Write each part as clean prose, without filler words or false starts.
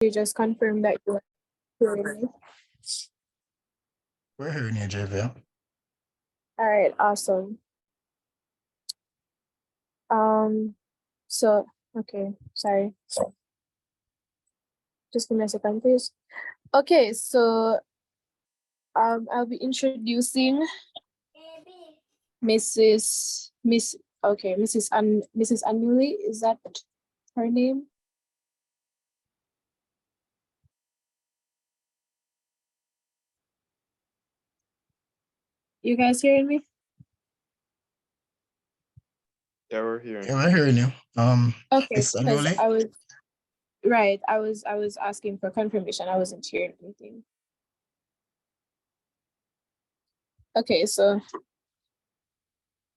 You just confirm that you are hearing me. We're hearing you, JV. All right, awesome. So okay, sorry. Just give me a second, please. Okay, so I'll be introducing Mrs. Anuli. Is that her name? You guys hearing me? Yeah, we're hearing. Yeah, we're hearing you. Okay, Miss because Anuli? I was asking for confirmation. I wasn't hearing anything. Okay, so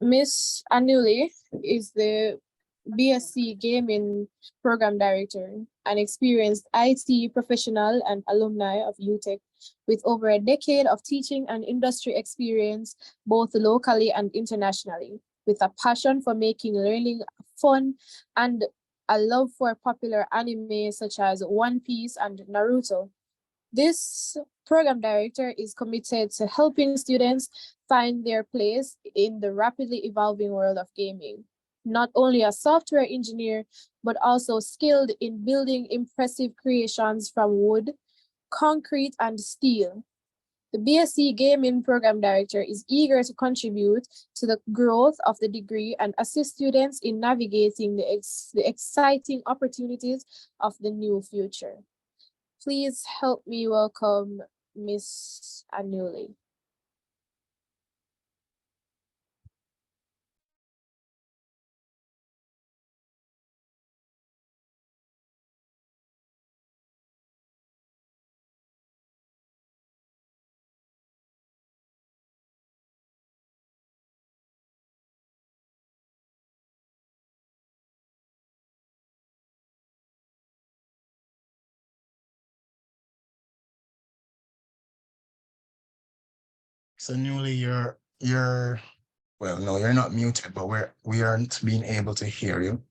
Miss Anuli is the BSc Gaming Program Director, an experienced IT professional and alumni of UTech with over a decade of teaching and industry experience, both locally and internationally, with a passion for making learning fun and a love for popular anime such as One Piece and Naruto. This program director is committed to helping students find their place in the rapidly evolving world of gaming. Not only a software engineer, but also skilled in building impressive creations from wood, concrete, and steel. The BSc Gaming Program Director is eager to contribute to the growth of the degree and assist students in navigating the exciting opportunities of the new future. Please help me welcome Miss Anuli. So Anuli, you're well, no, you're not muted, but we aren't being able to hear you.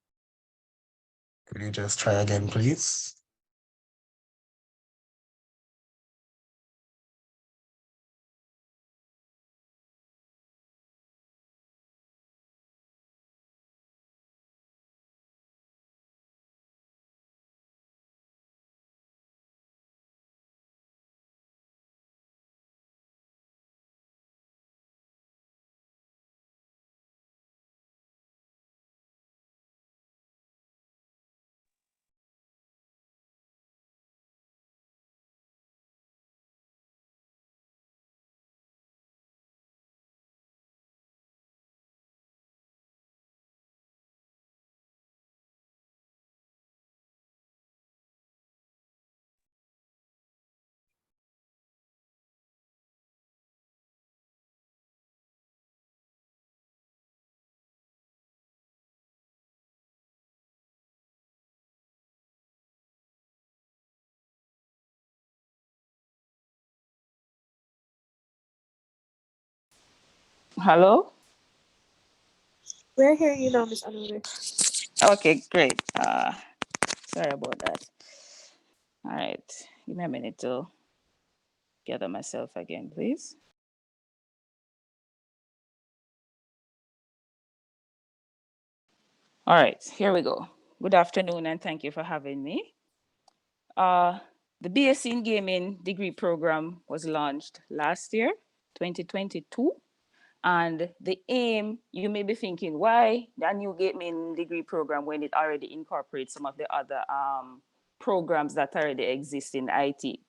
Could you just try again, please? Hello? We're hearing you now, Miss Anuli. Okay, great. Sorry about that. All right. Give me a minute to gather myself again, please. All right, here we go. Good afternoon and thank you for having me. The BSc in Gaming degree program was launched last year, 2022. And the aim, you may be thinking, why a new gaming degree program when it already incorporates some of the other programs that already exist in IT?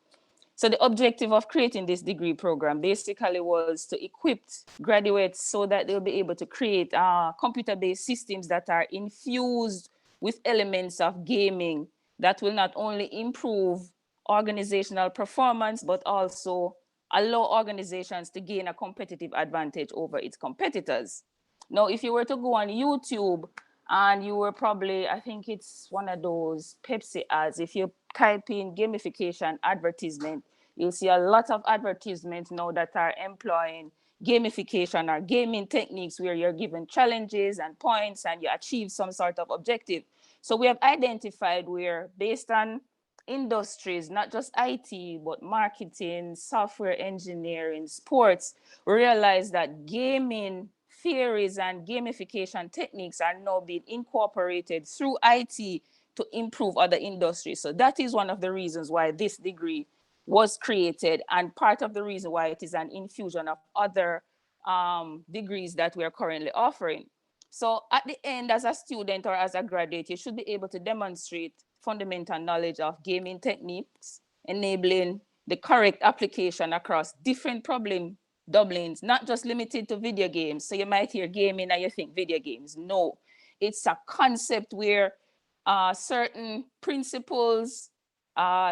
So the objective of creating this degree program basically was to equip graduates so that they'll be able to create computer-based systems that are infused with elements of gaming that will not only improve organizational performance, but also allow organizations to gain a competitive advantage over its competitors. Now, if you were to go on YouTube and you were probably, I think it's one of those Pepsi ads, if you type in gamification advertisement, you'll see a lot of advertisements now that are employing gamification or gaming techniques where you're given challenges and points and you achieve some sort of objective. So we have identified where, based on industries, not just IT, but marketing, software engineering, sports, realize that gaming theories and gamification techniques are now being incorporated through IT to improve other industries. So that is one of the reasons why this degree was created, and part of the reason why it is an infusion of other degrees that we are currently offering. So at the end, as a student or as a graduate, you should be able to demonstrate fundamental knowledge of gaming techniques, enabling the correct application across different problem domains, not just limited to video games. So you might hear gaming and you think video games. No, it's a concept where certain principles,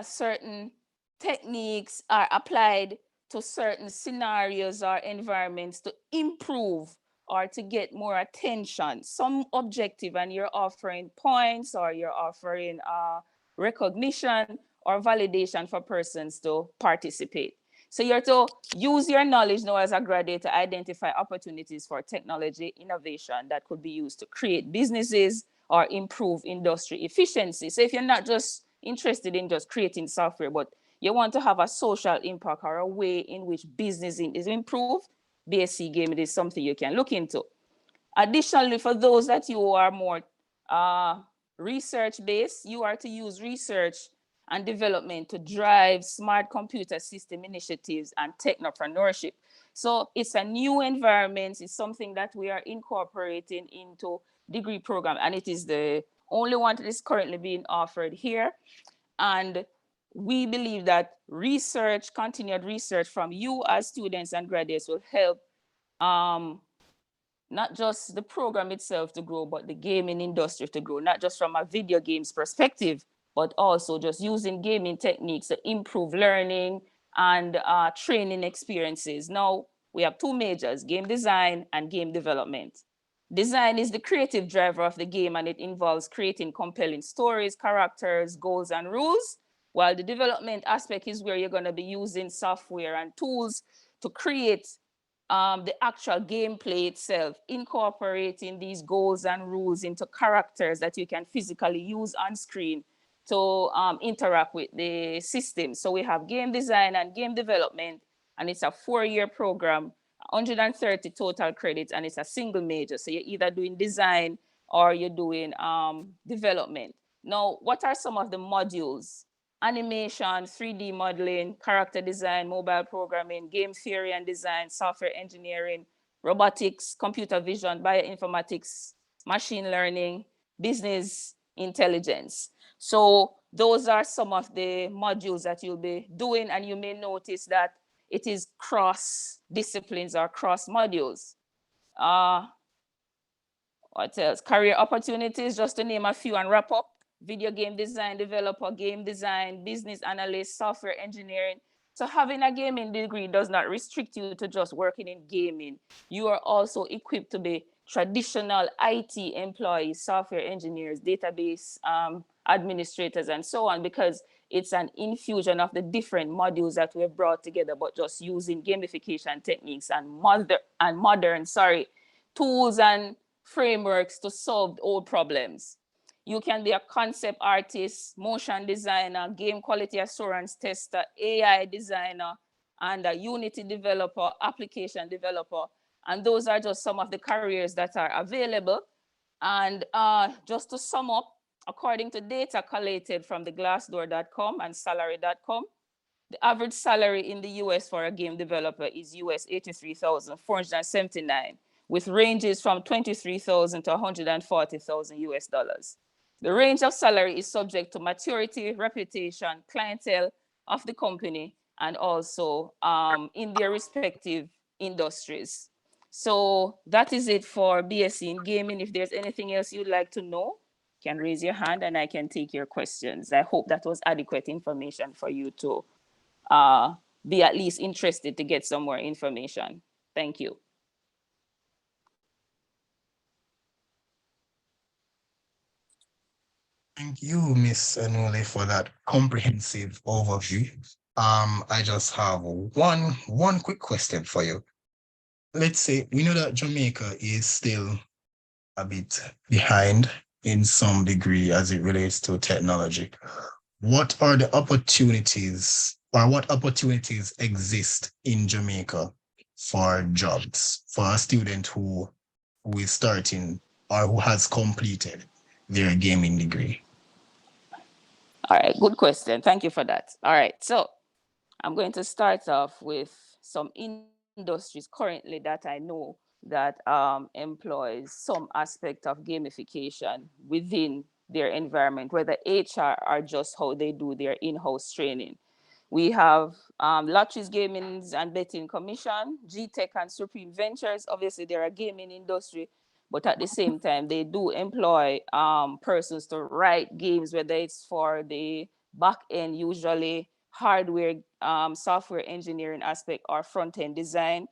certain techniques are applied to certain scenarios or environments to improve or to get more attention, some objective, and you're offering points or you're offering recognition or validation for persons to participate. So you're to use your knowledge now as a graduate to identify opportunities for technology innovation that could be used to create businesses or improve industry efficiency. So if you're not just interested in just creating software, but you want to have a social impact or a way in which business is improved, BSc Gaming is something you can look into. Additionally, for those that you are more research-based, you are to use research and development to drive smart computer system initiatives and technopreneurship. So it's a new environment. It's something that we are incorporating into degree program, and it is the only one that is currently being offered here. And we believe that research, continued research from you as students and graduates will help not just the program itself to grow, but the gaming industry to grow, not just from a video games perspective, but also just using gaming techniques to improve learning and training experiences. Now, we have two majors, game design and game development. Design is the creative driver of the game, and it involves creating compelling stories, characters, goals, and rules, while the development aspect is where you're going to be using software and tools to create the actual gameplay itself, incorporating these goals and rules into characters that you can physically use on screen to interact with the system. So we have game design and game development, and it's a 4-year program, 130 total credits, and it's a single major. So you're either doing design or you're doing development. Now, what are some of the modules? Animation, 3D modeling, character design, mobile programming, game theory and design, software engineering, robotics, computer vision, bioinformatics, machine learning, business intelligence. So those are some of the modules that you'll be doing, and you may notice that it is cross disciplines or cross modules. What else? Career opportunities, just to name a few and wrap up. Video game design developer, game design, business analyst, software engineering. So having a gaming degree does not restrict you to just working in gaming. You are also equipped to be traditional IT employees, software engineers, database administrators, and so on, because it's an infusion of the different modules that we've brought together, but just using gamification techniques and modern tools and frameworks to solve old problems. You can be a concept artist, motion designer, game quality assurance tester, AI designer, and a Unity developer, application developer. And those are just some of the careers that are available. And just to sum up, according to data collated from the glassdoor.com and salary.com, the average salary in the US for a game developer is US $83,479, with ranges from $23,000 to $140,000 US dollars. The range of salary is subject to maturity, reputation, clientele of the company, and also in their respective industries. So that is it for BSc in gaming. If there's anything else you'd like to know, you can raise your hand and I can take your questions. I hope that was adequate information for you to be at least interested to get some more information. Thank you. Thank you, Ms. Anole, for that comprehensive overview. I just have one quick question for you. Let's say we know that Jamaica is still a bit behind in some degree as it relates to technology. what are the opportunities or what opportunities exist in Jamaica for jobs for a student who is starting or who has completed their gaming degree? All right, good question. Thank you for that. All right, so I'm going to start off with some industries currently that I know that employs some aspect of gamification within their environment, whether HR or just how they do their in-house training. We have Lotteries, Gaming and Betting Commission, GTech and Supreme Ventures. Obviously, they're a gaming industry, but at the same time, they do employ persons to write games, whether it's for the back end, usually hardware, software engineering aspect, or front end design.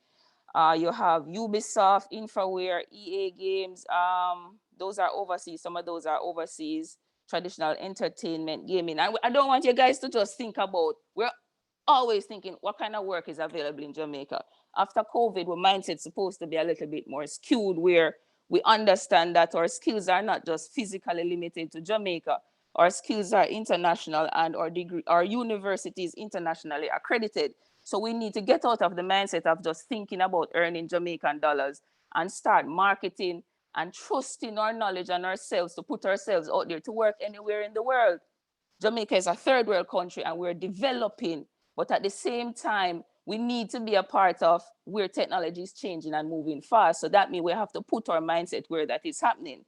You have Ubisoft, Infraware, EA Games. Those are overseas. Some of those are overseas. Traditional entertainment, gaming. And I don't want you guys to just think about, we're always thinking what kind of work is available in Jamaica. After COVID, our mindset's supposed to be a little bit more skewed, where we understand that our skills are not just physically limited to Jamaica. Our skills are international, and our degree, our universities internationally accredited. So we need to get out of the mindset of just thinking about earning Jamaican dollars and start marketing and trusting our knowledge and ourselves to put ourselves out there to work anywhere in the world. Jamaica is a third world country and we're developing, but at the same time, we need to be a part of where technology is changing and moving fast. So that means we have to put our mindset where that is happening.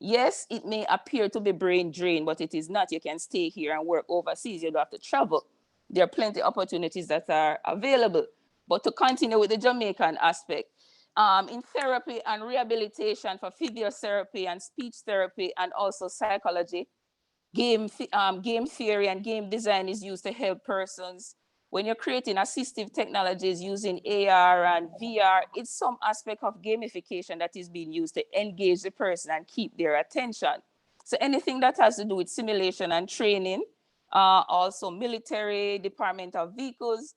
Yes, it may appear to be brain drain, but it is not. You can stay here and work overseas. You don't have to travel. There are plenty of opportunities that are available. But to continue with the Jamaican aspect, in therapy and rehabilitation for physiotherapy and speech therapy and also psychology, game theory and game design is used to help persons. When you're creating assistive technologies using AR and VR, it's some aspect of gamification that is being used to engage the person and keep their attention. So anything that has to do with simulation and training, also military, Department of Vehicles,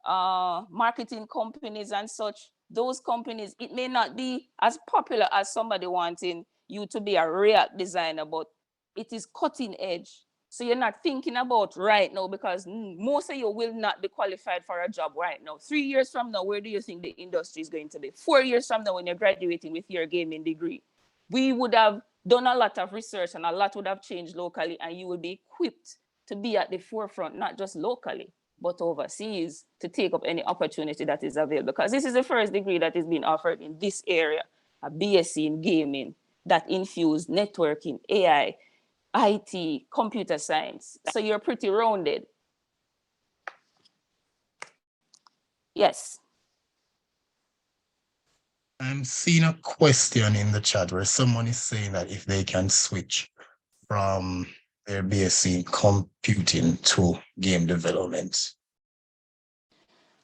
marketing companies and such, those companies, it may not be as popular as somebody wanting you to be a React designer, but it is cutting edge. So you're not thinking about right now, because most of you will not be qualified for a job right now. 3 years from now, where do you think the industry is going to be? 4 years from now, when you're graduating with your gaming degree, we would have done a lot of research and a lot would have changed locally, and you will be equipped to be at the forefront, not just locally, but overseas, to take up any opportunity that is available. Because this is the first degree that is being offered in this area, a BSc in gaming that infused networking, AI, IT, computer science. So you're pretty rounded. Yes. I'm seeing a question in the chat where someone is saying that if they can switch from their BSc in computing to game development.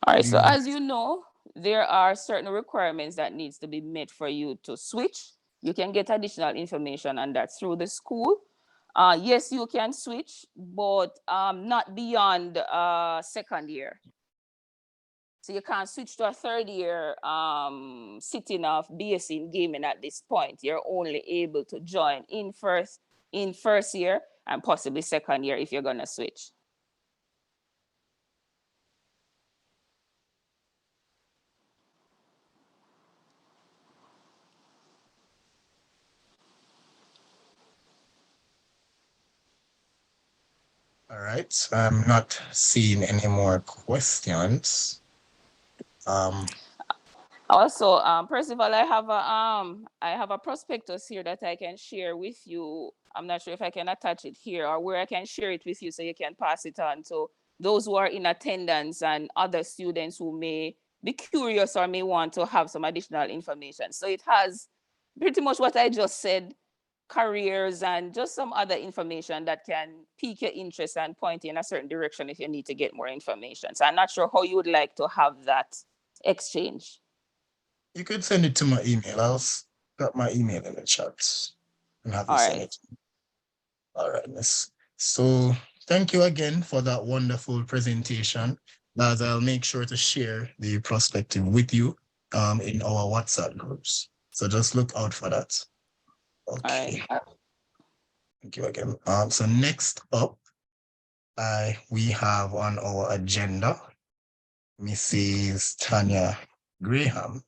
All right, so as you know, there are certain requirements that needs to be met for you to switch. You can get additional information on that through the school. Yes, you can switch, but not beyond second year. So you can't switch to a third year sitting of BSc in gaming at this point. You're only able to join in first year and possibly second year if you're gonna switch. All right, I'm not seeing any more questions. Also, Percival, I have a prospectus here that I can share with you. I'm not sure if I can attach it here or where I can share it with you so you can pass it on to those who are in attendance and other students who may be curious or may want to have some additional information. So it has pretty much what I just said, careers and just some other information that can pique your interest and point you in a certain direction if you need to get more information. So I'm not sure how you would like to have that exchange. You could send it to my email. I'll got my email in the chat and have you All send right. it. All right, miss. So thank you again for that wonderful presentation. As I'll make sure to share the perspective with you in our WhatsApp groups. So just look out for that. Okay. All right. Thank you again. So next up, we have on our agenda Mrs. Tanya Graham.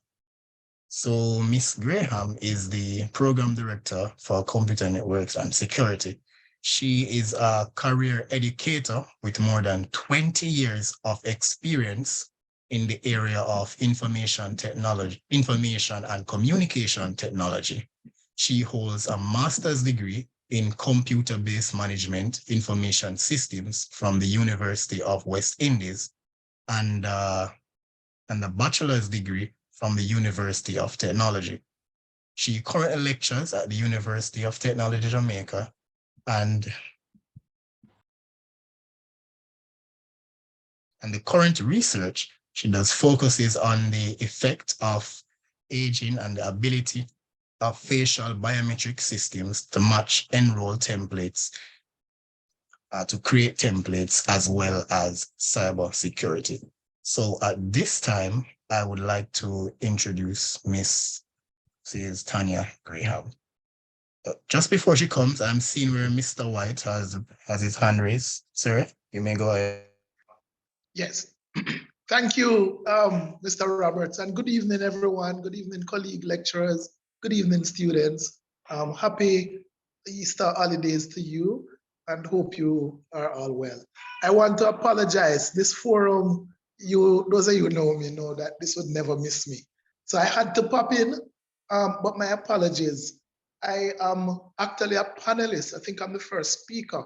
So Miss Graham is the Program Director for Computer Networks and Security. She is a career educator with more than 20 years of experience in the area of information technology, information and communication technology. She holds a master's degree in computer-based management information systems from the University of West Indies and a bachelor's degree from the University of Technology. She currently lectures at the University of Technology, Jamaica, and the current research she does focuses on the effect of aging and the ability of facial biometric systems to match enroll templates, to create templates as well as cyber security. So at this time, I would like to introduce Miss Tanya Graham. Just before she comes, I'm seeing where Mr. White has his hand raised. Sir, you may go ahead. Yes. Thank you, Mr. Roberts, and good evening, everyone. Good evening, colleague lecturers. Good evening, students. Happy Easter holidays to you, and hope you are all well. I want to apologize. This forum, those of you who know me know that this would never miss me. So I had to pop in, but my apologies. I am actually a panelist. I think I'm the first speaker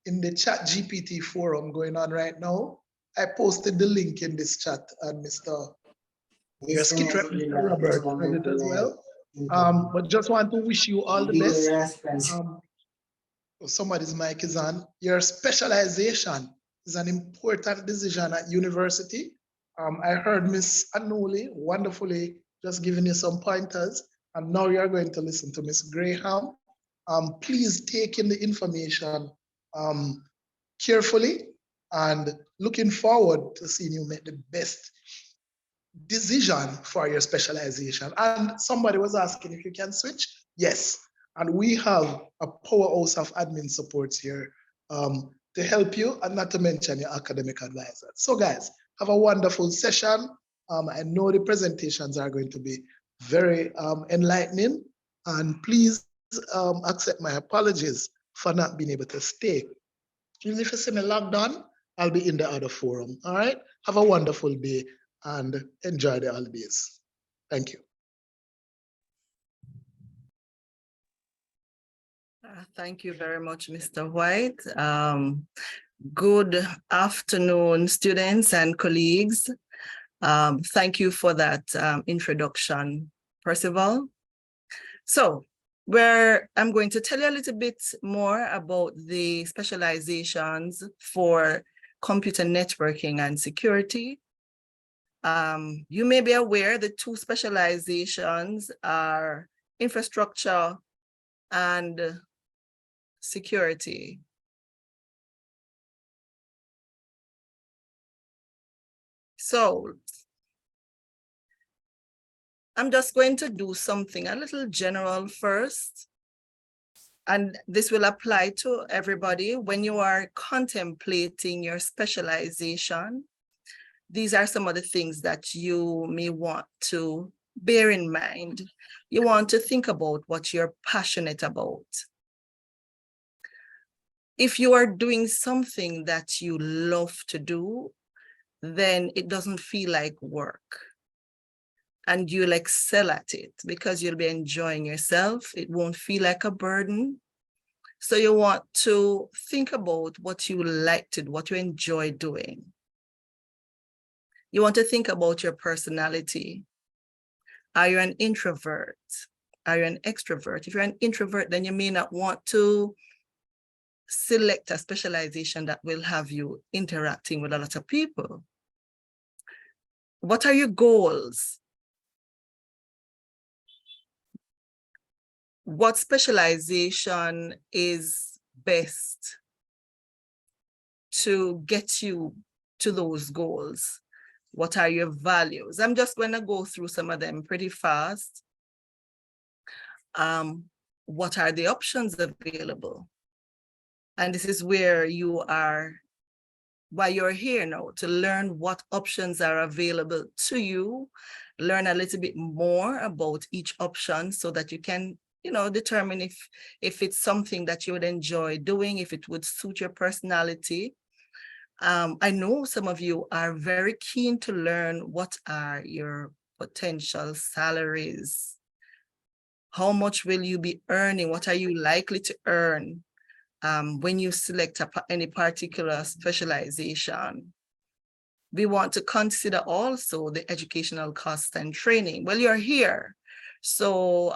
in the Chat GPT forum going on right now. I posted the link in this chat, and Mr. Robert had it as well. But just want to wish you all the best. Somebody's mic is on. Your specialization is an important decision at university. I heard Miss Anuli wonderfully just giving you some pointers, and now you're going to listen to Miss Graham. Please take in the information carefully, and looking forward to seeing you make the best decision for your specialization. And somebody was asking if you can switch. Yes, and we have a powerhouse of admin supports here to help you, and not to mention your academic advisor. So guys, have a wonderful session. I know the presentations are going to be very enlightening, and please accept my apologies for not being able to stay. Even if you see me logged on, I'll be in the other forum. All right. Have a wonderful day and enjoy the holidays. Thank you. Thank you very much, Mr. White. Good afternoon, students and colleagues. Thank you for that introduction, Percival. So, where I'm going to tell you a little bit more about the specializations for computer networking and security. You may be aware the two specializations are infrastructure and security. So I'm just going to do something a little general first, and this will apply to everybody when you are contemplating your specialization. These are some of the things that you may want to bear in mind. You want to think about what you're passionate about. If you are doing something that you love to do, then it doesn't feel like work. And you'll excel at it because you'll be enjoying yourself. It won't feel like a burden. So you want to think about what you like to do, what you enjoy doing. You want to think about your personality. Are you an introvert? Are you an extrovert? If you're an introvert, then you may not want to select a specialization that will have you interacting with a lot of people. What are your goals? What specialization is best to get you to those goals? What are your values? I'm just going to go through some of them pretty fast. What are the options available? And this is where you are why you're here now, to learn what options are available to you, learn a little bit more about each option so that you can, determine if it's something that you would enjoy doing, if it would suit your personality. I know some of you are very keen to learn what are your potential salaries. How much will you be earning? What are you likely to earn when you select any particular specialization? We want to consider also the educational cost and training. Well, you're here, so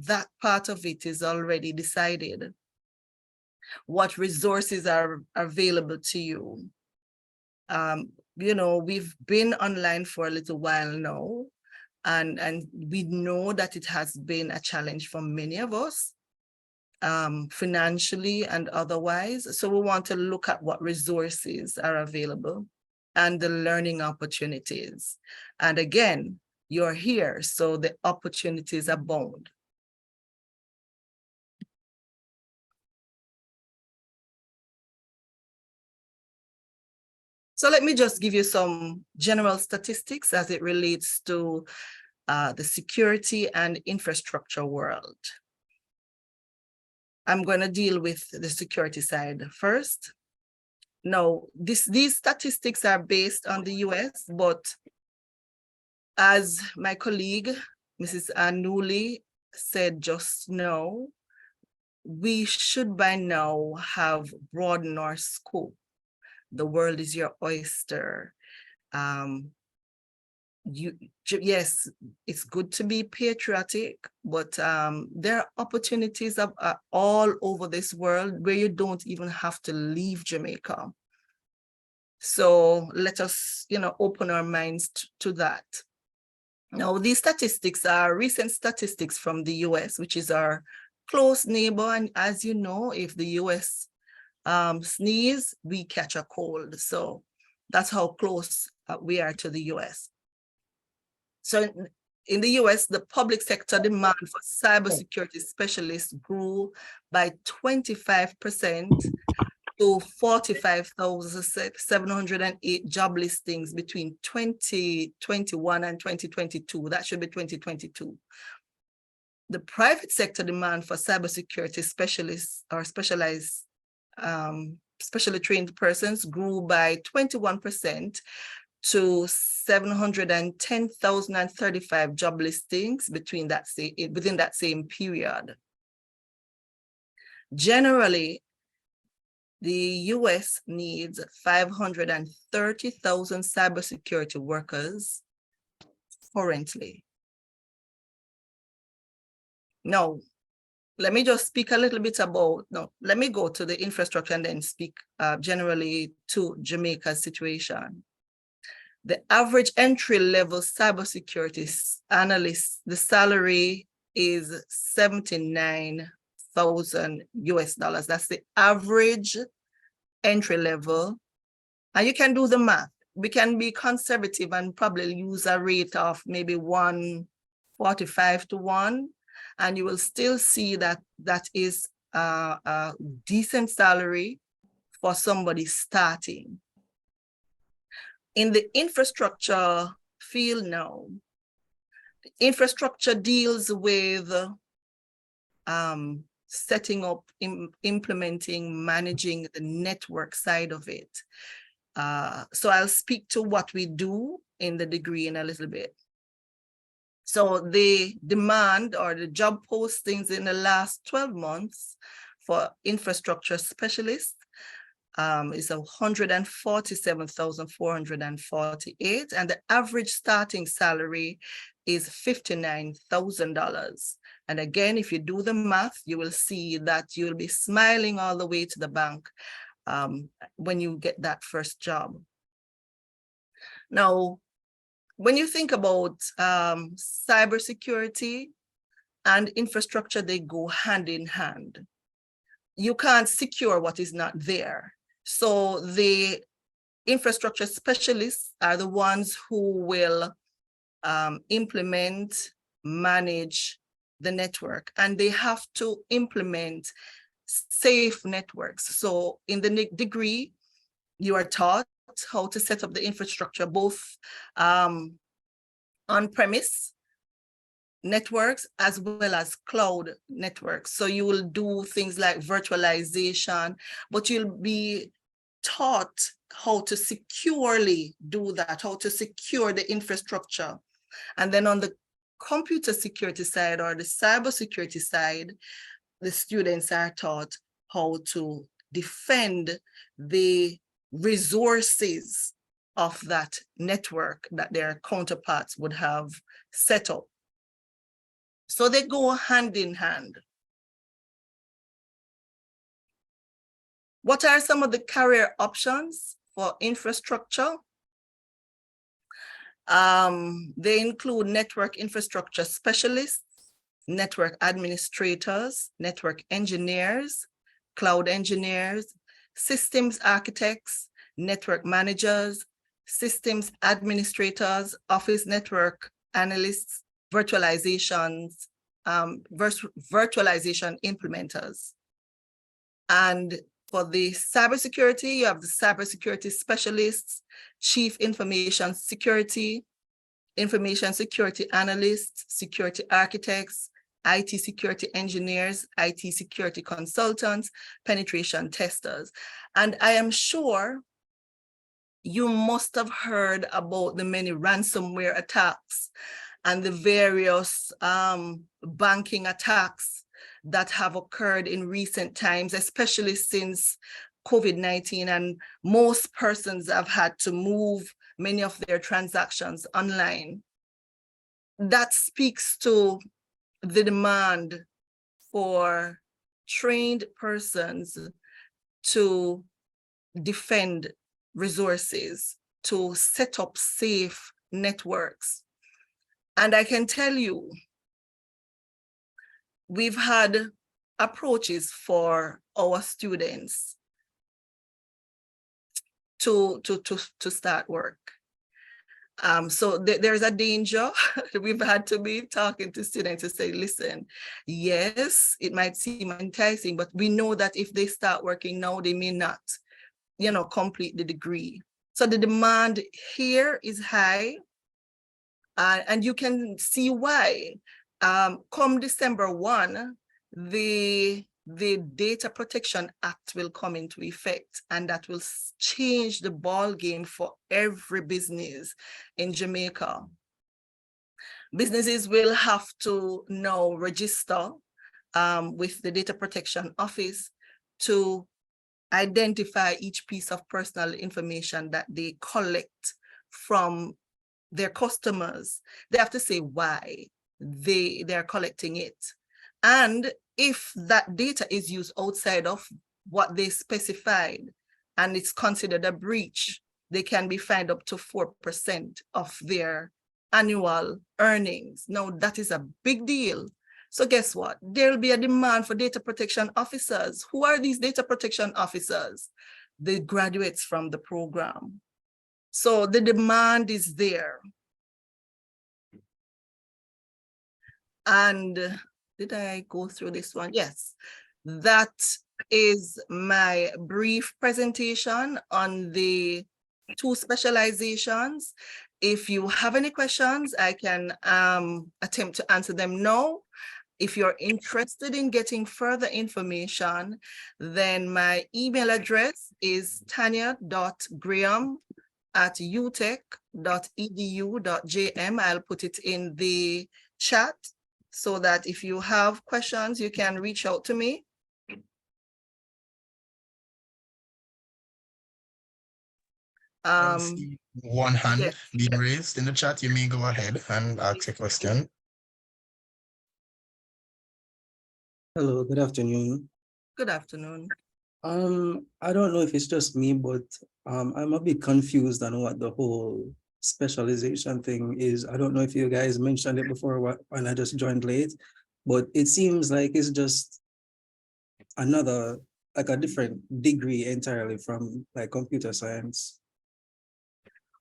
that part of it is already decided. What resources are available to you? We've been online for a little while now, and we know that it has been a challenge for many of us, financially and otherwise. So we want to look at what resources are available and the learning opportunities. And again, you're here, so the opportunities abound. So let me just give you some general statistics as it relates to the security and infrastructure world. I'm going to deal with the security side first. Now, these statistics are based on the US, but as my colleague, Mrs. Anuli, said just now, we should by now have broadened our scope. The world is your oyster. Yes, it's good to be patriotic, but there are opportunities all over this world where you don't even have to leave Jamaica. So let us, open our minds to that. Now, these statistics are recent statistics from the US, which is our close neighbor. And as you know, if the US sneeze, we catch a cold. So that's how close we are to the US. So in the US, the public sector demand for cybersecurity specialists grew by 25% to 45,708 job listings between 2021 and 2022. That should be 2022. The private sector demand for cybersecurity specialists or specially trained persons grew by 21% to 710,035 job listings within that same period. Generally, the US needs 530,000 cybersecurity workers currently. Now, let me just speak a little bit let me go to the infrastructure and then speak generally to Jamaica's situation. The average entry-level cybersecurity analyst, the salary is $79,000 US. That's the average entry level. And you can do the math. We can be conservative and probably use a rate of maybe 1.45 to 1. And you will still see that that is a decent salary for somebody starting. In the infrastructure field now, infrastructure deals with setting up, implementing, managing the network side of it. So I'll speak to what we do in the degree in a little bit. So the demand or the job postings in the last 12 months for infrastructure specialists is 147,448, and the average starting salary is $59,000. And again, if you do the math, you will see that you'll be smiling all the way to the bank when you get that first job. Now, when you think about cybersecurity and infrastructure, they go hand in hand. You can't secure what is not there. So the infrastructure specialists are the ones who will implement, manage the network, and they have to implement safe networks. So in the degree, you are taught how to set up the infrastructure, both on-premise networks as well as cloud networks. So you will do things like virtualization, but you'll be taught how to securely do that, how to secure the infrastructure. And then on the computer security side or the cybersecurity side, the students are taught how to defend the resources of that network that their counterparts would have set up. So they go hand in hand. What are some of the career options for infrastructure? They include network infrastructure specialists, network administrators, network engineers, cloud engineers, systems architects, network managers, systems administrators, office network analysts, virtualizations, virtualization implementers. And for the cybersecurity, you have the cybersecurity specialists, chief information security analysts, security architects, IT security engineers, IT security consultants, penetration testers. And I am sure you must have heard about the many ransomware attacks and the various banking attacks that have occurred in recent times, especially since COVID-19, and most persons have had to move many of their transactions online. That speaks to the demand for trained persons to defend resources, to set up safe networks. And I can tell you, we've had approaches for our students to start work. So there's a danger. We've had to be talking to students to say, listen, yes, it might seem enticing, but we know that if they start working now, they may not, complete the degree. So the demand here is high, and you can see why. Come December 1, the Data Protection Act will come into effect, and that will change the ball game for every business in Jamaica. Businesses will have to now register with the Data Protection Office to identify each piece of personal information that they collect from their customers. They have to say why they're collecting it. And if that data is used outside of what they specified and it's considered a breach, they can be fined up to 4% of their annual earnings. Now, that is a big deal. So guess what? There'll be a demand for data protection officers. Who are these data protection officers? The graduates from the program. So the demand is there. And did I go through this one? Yes, that is my brief presentation on the 2 specializations. If you have any questions, I can attempt to answer them now. If you're interested in getting further information, then my email address is tanya.graham@utech.edu.jm. I'll put it in the chat so that if you have questions, you can reach out to me. I see one hand Yes. being raised in the chat. You may go ahead and ask a question. Hello, good afternoon. Good afternoon. I don't know if it's just me, but I'm a bit confused on what the whole specialization thing is. I don't know if you guys mentioned it before when I just joined late, but it seems like it's just another, like a different degree entirely from like computer science.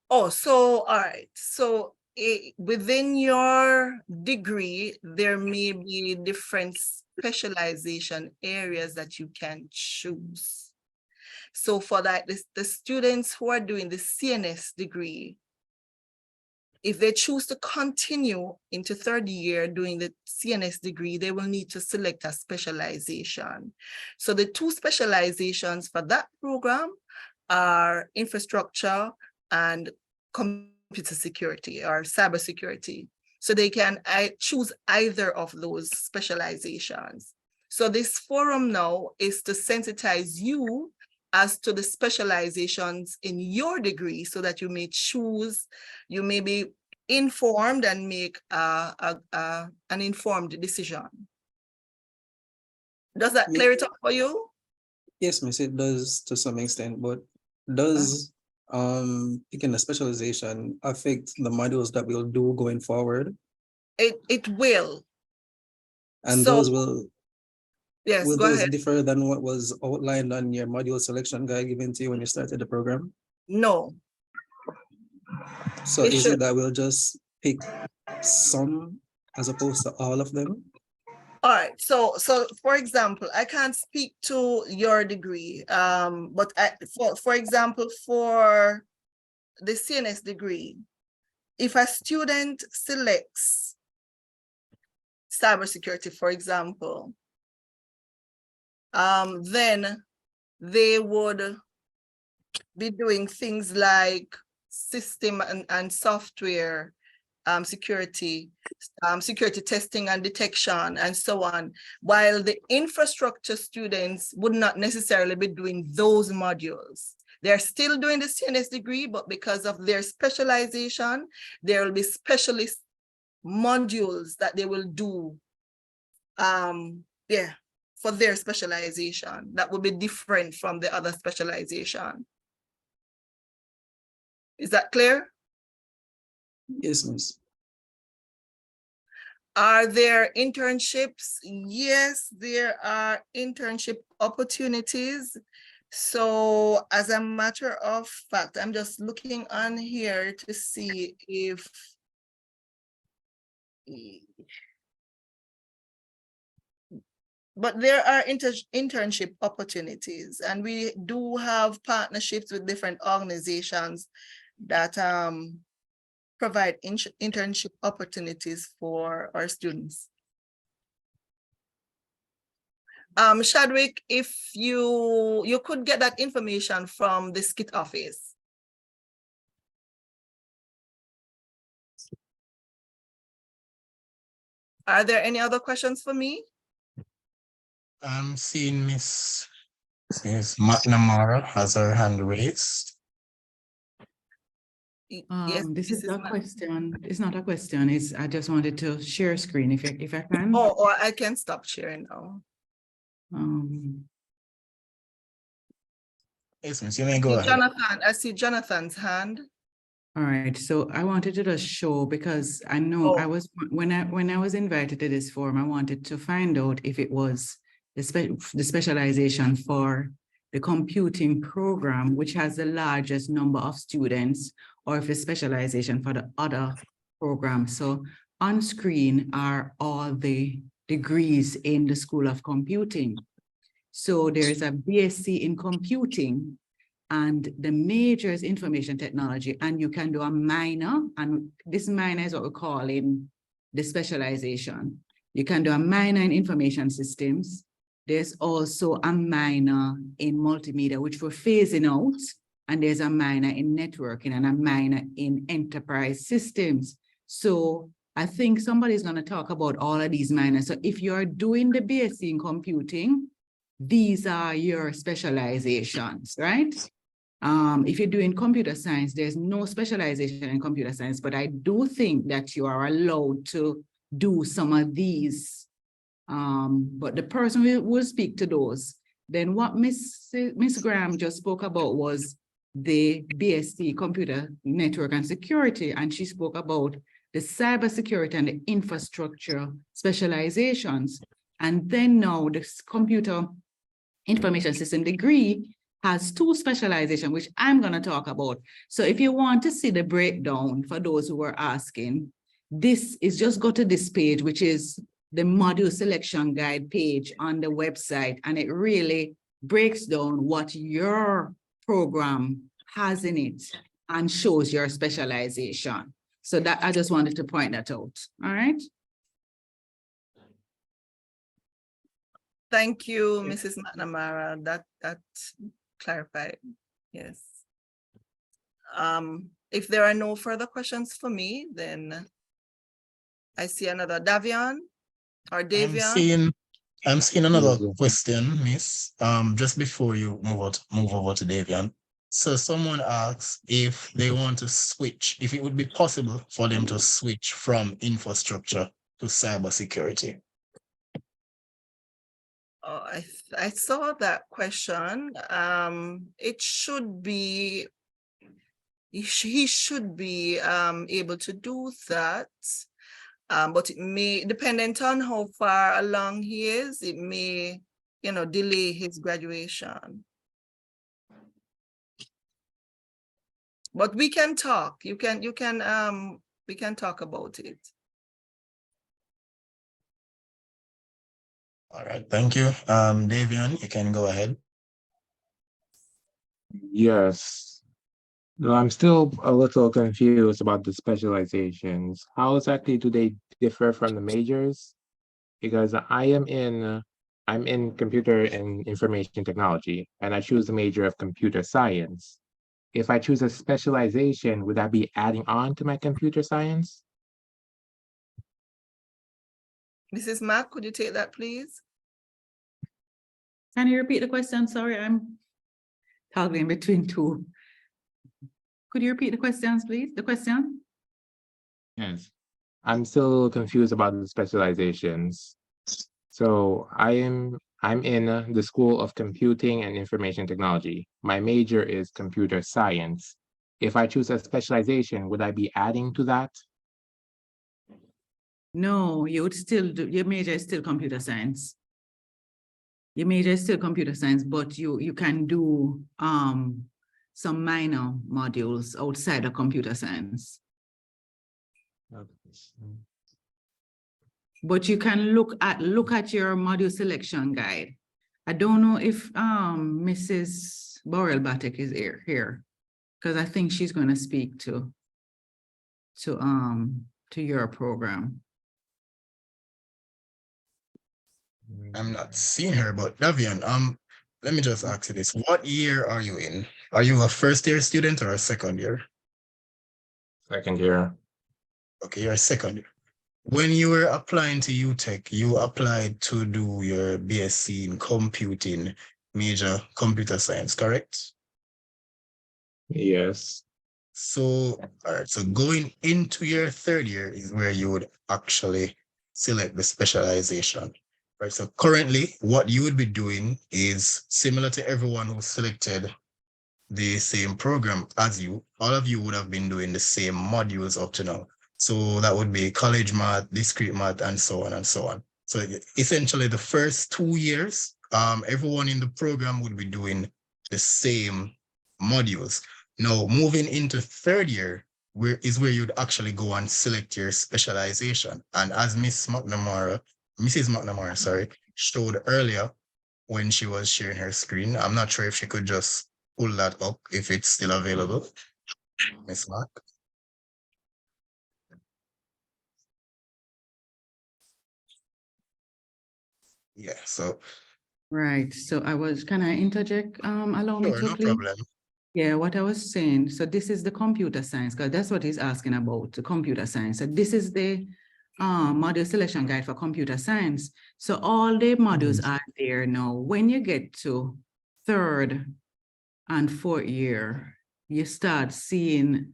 Oh, so all right. So within your degree, there may be different specialization areas that you can choose. So for that, the students who are doing the CNS degree, if they choose to continue into third year doing the CNS degree, they will need to select a specialization. So the two specializations for that program are infrastructure and computer security or cybersecurity. So they can choose either of those specializations. So this forum now is to sensitize you as to the specializations in your degree so that you may choose, you may be informed and make an informed decision. Does that clear it up for you? Yes, miss, it does to some extent, but does picking a specialization affect the modules that we'll do going forward? It will. And So, those will yes, go those ahead. differ than what was outlined on your module selection guide given to you when you started the program? No. So It is should. it that we'll just pick some as opposed to all of them? All right, so for example, I can't speak to your degree, but for example, for the CNS degree, if a student selects cybersecurity, for example, then they would be doing things like system and software security, security testing and detection, and so on, while the infrastructure students would not necessarily be doing those modules. They're still doing the CNS degree, but because of their specialization, there will be specialist modules that they will do, for their specialization. That will be different from the other specialization. Is that clear? Yes, miss. Are there internships? Yes, there are internship opportunities. So as a matter of fact, I'm just looking on here to see if but there are internship opportunities, and we do have partnerships with different organizations that provide internship opportunities for our students. Shadwick, if you could get that information from the SCIT office. Are there any other questions for me? I'm seeing Miss McNamara has her hand raised. Yes, This is a Mrs. question. It's not a question. It's I just wanted to share screen if I can. Oh, or I can stop sharing now. Yes, Miss, you may go ahead. Jonathan, I see Jonathan's hand. All right. So I wanted to just show because I know I was when I was invited to this forum, I wanted to find out if it was the specialization for the computing program, which has the largest number of students, or if it's specialization for the other program. So on screen are all the degrees in the School of Computing. So there's a BSc in computing, and the major is information technology, and you can do a minor, and this minor is what we call in the specialization. You can do a minor in information systems. There's also a minor in multimedia, which we're phasing out, and there's a minor in networking and a minor in enterprise systems. So I think somebody's going to talk about all of these minors. So if you're doing the BSc in computing, these are your specializations, right? If you're doing computer science, there's no specialization in computer science, but I do think that you are allowed to do some of these. But the person will speak to those. Then what Miss Graham just spoke about was the BSc Computer Network and Security, and she spoke about the cybersecurity and the infrastructure specializations. And then now this computer information system degree has two specializations, which I'm going to talk about. So if you want to see the breakdown for those who were asking, this is just go to this page, which is the module selection guide page on the website, and it really breaks down what your program has in it and shows your specialization. So that I just wanted to point that out. All right. Thank you, Mrs. McNamara. That clarified. Yes. If there are no further questions for me, then I see another Davion or Davion. I'm seeing another question, Miss. Just before you move over to Davian. So someone asks if they want to switch, if it would be possible for them to switch from infrastructure to cybersecurity. Oh, I saw that question. It should be, he should be able to do that. But it may, dependent on how far along he is, it may, delay his graduation. But we can talk. We can talk about it. All right, thank you. Davian, you can go ahead. Yes. No, I'm still a little confused about the specializations. How exactly do they differ from the majors? Because I'm in computer and information technology, and I choose the major of computer science. If I choose a specialization, would that be adding on to my computer science? Mrs. Mack, could you take that, please? Can you repeat the question? Sorry, I'm toggling between two. Could you repeat the questions, please? The question? Yes. I'm still confused about the specializations. So I'm in the School of Computing and Information Technology. My major is computer science. If I choose a specialization, would I be adding to that? No, you would still do, your major is still computer science. Your major is still computer science, but you can do some minor modules outside of computer science. But you can look at your module selection guide. I don't know if Mrs. Borrell-Batek is here, because I think she's going to speak to your program. I'm not seeing her, but Davian, let me just ask you this. What year are you in? Are you a first year student or a second year? Second year. Okay, you're a second year. When you were applying to UTech, you applied to do your BSc in computing, major computer science, correct? Yes. So, all right, so going into your third year is where you would actually select the specialization, right? So currently what you would be doing is similar to everyone who selected the same program as you. All of you would have been doing the same modules up to now. So that would be college math, discrete math, and so on and so on. So essentially the first 2 years, everyone in the program would be doing the same modules. Now, moving into third year, is where you'd actually go and select your specialization. And as Mrs. McNamara, sorry, showed earlier when she was sharing her screen, I'm not sure if she could just pull that up if it's still available. Miss Mark. Yeah, so. Right, so can I interject? Allow me Sure, to, no please? problem. Yeah, what I was saying, so this is the computer science, because that's what he's asking about, the computer science. So this is the module selection guide for computer science. So all the modules are there now. When you get to third and fourth year, you start seeing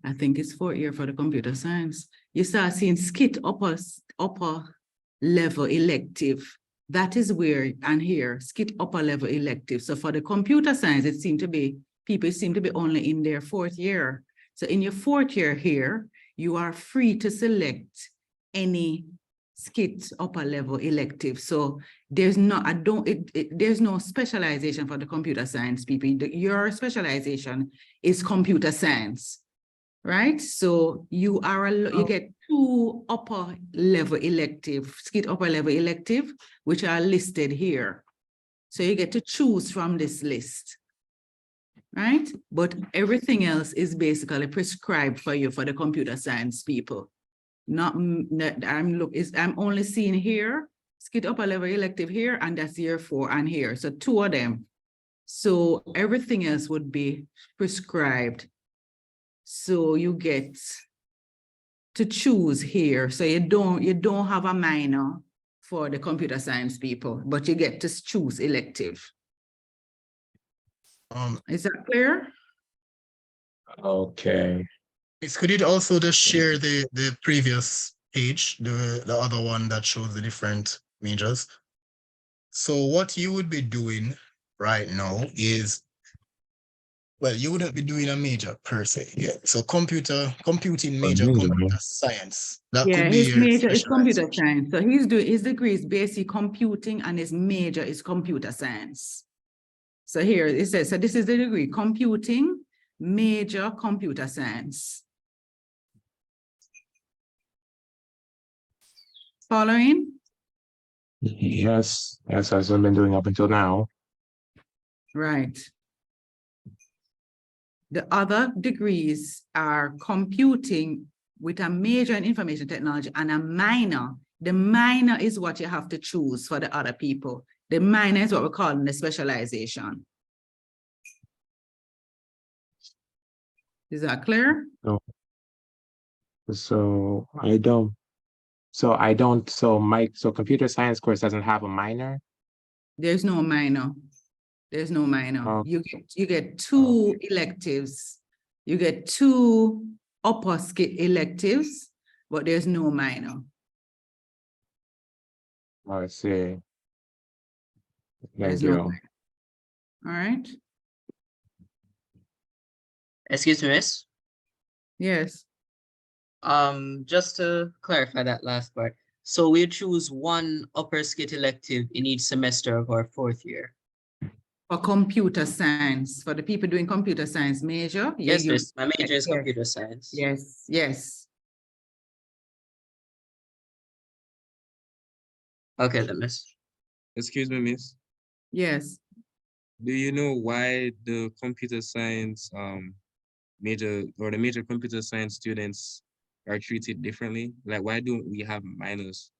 I think it's fourth year for the computer science. You start seeing SCIT upper level elective. That is where, and here, SCIT upper level elective. So for the computer science, people seem to be only in their fourth year. So in your fourth year here, you are free to select any SCIT upper level elective. So there's no, there's no specialization for the computer science people. Your specialization is computer science. right? So you are you get 2 upper level elective, skit upper level elective, which are listed here. So you get to choose from this list, right? But everything else is basically prescribed for you for the computer science people. I'm only seeing here, skit upper level elective here, and that's year 4 and here. So 2 of them. So everything else would be prescribed. So you get to choose here. So you don't have a minor for the computer science people, but you get to choose elective. Is that clear? Okay. Could you also just share the previous page, the other one that shows the different majors? So what you would be doing right now is, well, you wouldn't be doing a major per se. Yeah. So computing major, computer science. That Yeah, could be his your major is computer specialization. science. So he's doing his degree is basic computing and his major is computer science. So here it says, so this is the degree, computing, major computer science. Following? Yes, as I've been doing up until now. Right. The other degrees are computing with a major in information technology and a minor. The minor is what you have to choose for the other people. The minor is what we're calling the specialization. Is that clear? So, so so computer science course doesn't have a minor? There's no minor. There's no minor. Oh. You get 2 electives. You get 2 upper skit electives, but there's no minor. Oh, I see. There's Thank no you. minor. All right. Excuse me, miss. Yes. Just to clarify that last part. So we choose 1 upper skit elective in each semester of our 4th year. For computer science, for the people doing computer science major. Yes, miss. My major is computer science. Yes, yes. Okay, then, miss. Excuse me, miss. Yes. Do you know why the computer science major or the major computer science students are treated differently? Like, why don't we have minors?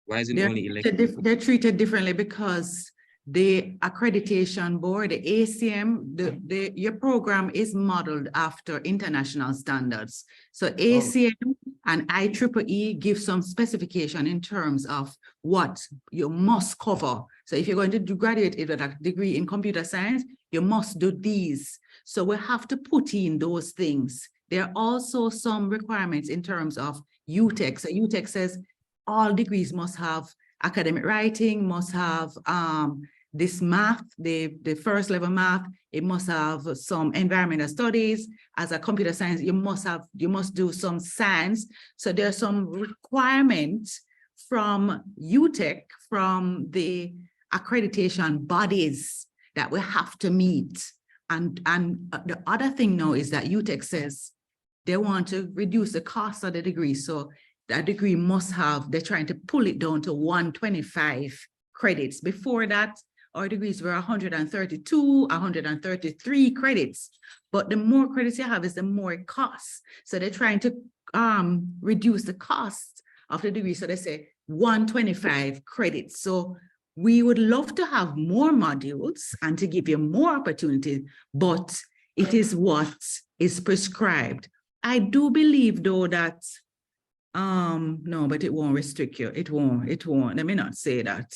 Why is it only elective? They're treated differently because the accreditation board, the ACM, your program is modeled after international standards. So ACM and IEEE give some specification in terms of what you must cover. So if you're going to graduate with a degree in computer science, you must do these. So we have to put in those things. There are also some requirements in terms of UTech. So UTech says all degrees must have academic writing, must have this math, the first level math, it must have some environmental studies. As a computer science, you must do some science. So there's some requirements from UTech, from the accreditation bodies that we have to meet. And the other thing now is that UTech says they want to reduce the cost of the degree. So that degree must have, they're trying to pull it down to 125 credits. Before that, our degrees were 132, 133 credits. But the more credits you have is the more it costs. So they're trying to reduce the cost of the degree. So they say 125 credits. So we would love to have more modules and to give you more opportunity, but it is what is prescribed. I do believe though that no, but it won't restrict you. It won't. Let me not say that.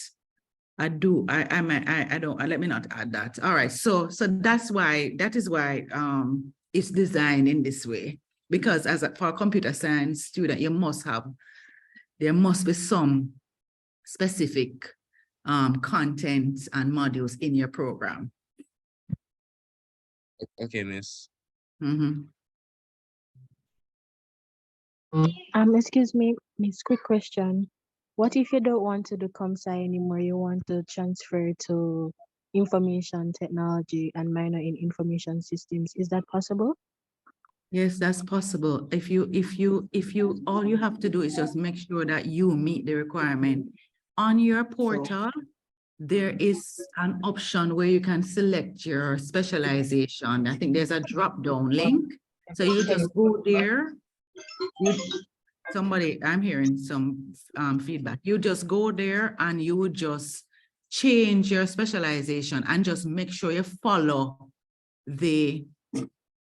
I don't, let me not add that. All right. So that is why it's designed in this way. Because for a computer science student, there must be some specific content and modules in your program. Okay, miss. Mm-hmm. Excuse me, miss, quick question. What if you don't want to do comp sci anymore? You want to transfer to information technology and minor in information systems. Is that possible? Yes, that's possible. If you, all you have to do is just make sure that you meet the requirement. On your portal, there is an option where you can select your specialization. I think there's a drop-down link. So you just go there. Somebody, I'm hearing some feedback. You just go there and you would just change your specialization and just make sure you follow the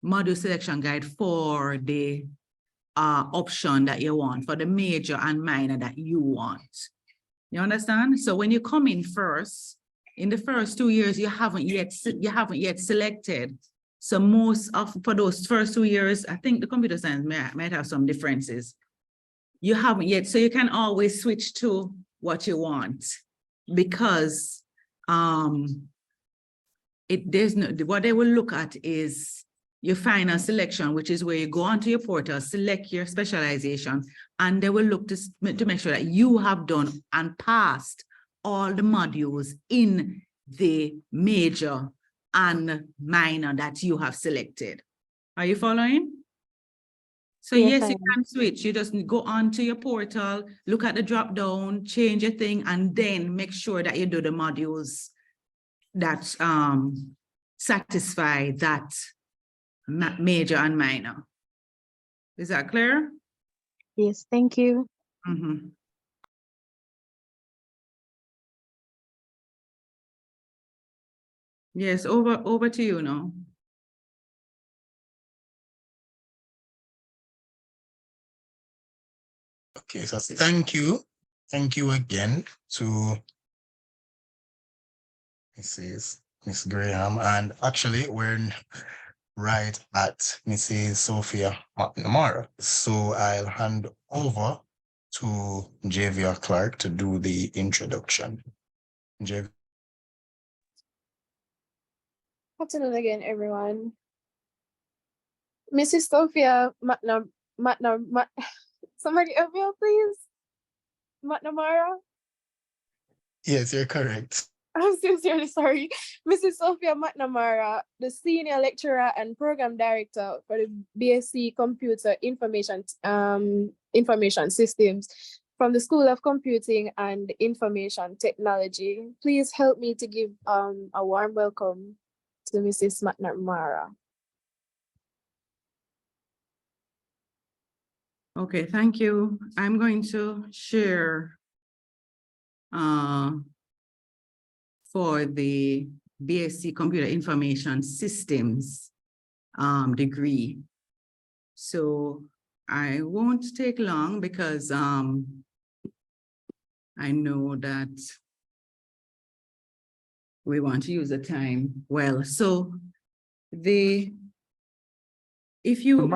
module selection guide for the option that you want, for the major and minor that you want. You understand? So when you come in first, in the first 2 years, you haven't yet selected. So for those first 2 years, I think the computer science might have some differences. You haven't yet, so you can always switch to what you want, because what they will look at is your final selection, which is where you go onto your portal, select your specialization, and they will look to make sure that you have done and passed all the modules in the major and minor that you have selected. Are you following? So yes, you can switch. You just go onto your portal, look at the drop down, change your thing, and then make sure that you do the modules that satisfy that major and minor. Is that clear? Yes, thank you. Mm-hmm. Yes, over to you now. Okay, so thank you. Thank you again to Mrs. Miss Graham. And actually, we're right at Mrs. Sophia McNamara. So I'll hand over to Javier Clark to do the introduction. Javier. Afternoon again, everyone. Mrs. Sophia somebody help me out, please. McNamara? Yes, you're correct. I'm sincerely sorry. Mrs. Sophia McNamara, the Senior Lecturer and Program Director for the BSc Computer Information Systems from the School of Computing and Information Technology. Please help me to give a warm welcome to Mrs. McNamara. Okay, thank you. I'm going to share for the BSc Computer Information Systems degree. So I won't take long because I know that we want to use the time well. So if you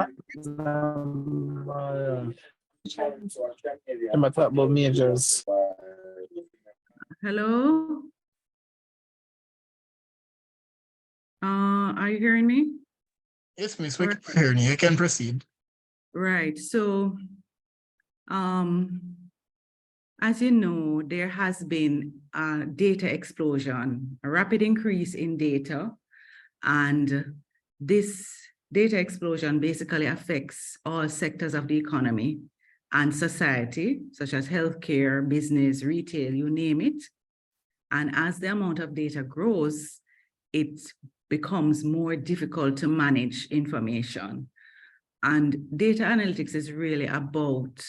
majors. Hello? Are you hearing me? Yes, Miss, we're hearing you. You can proceed. Right. So, as you know, there has been a data explosion, a rapid increase in data, and this data explosion basically affects all sectors of the economy and society, such as healthcare, business, retail, you name it. And as the amount of data grows, it becomes more difficult to manage information. And data analytics is really about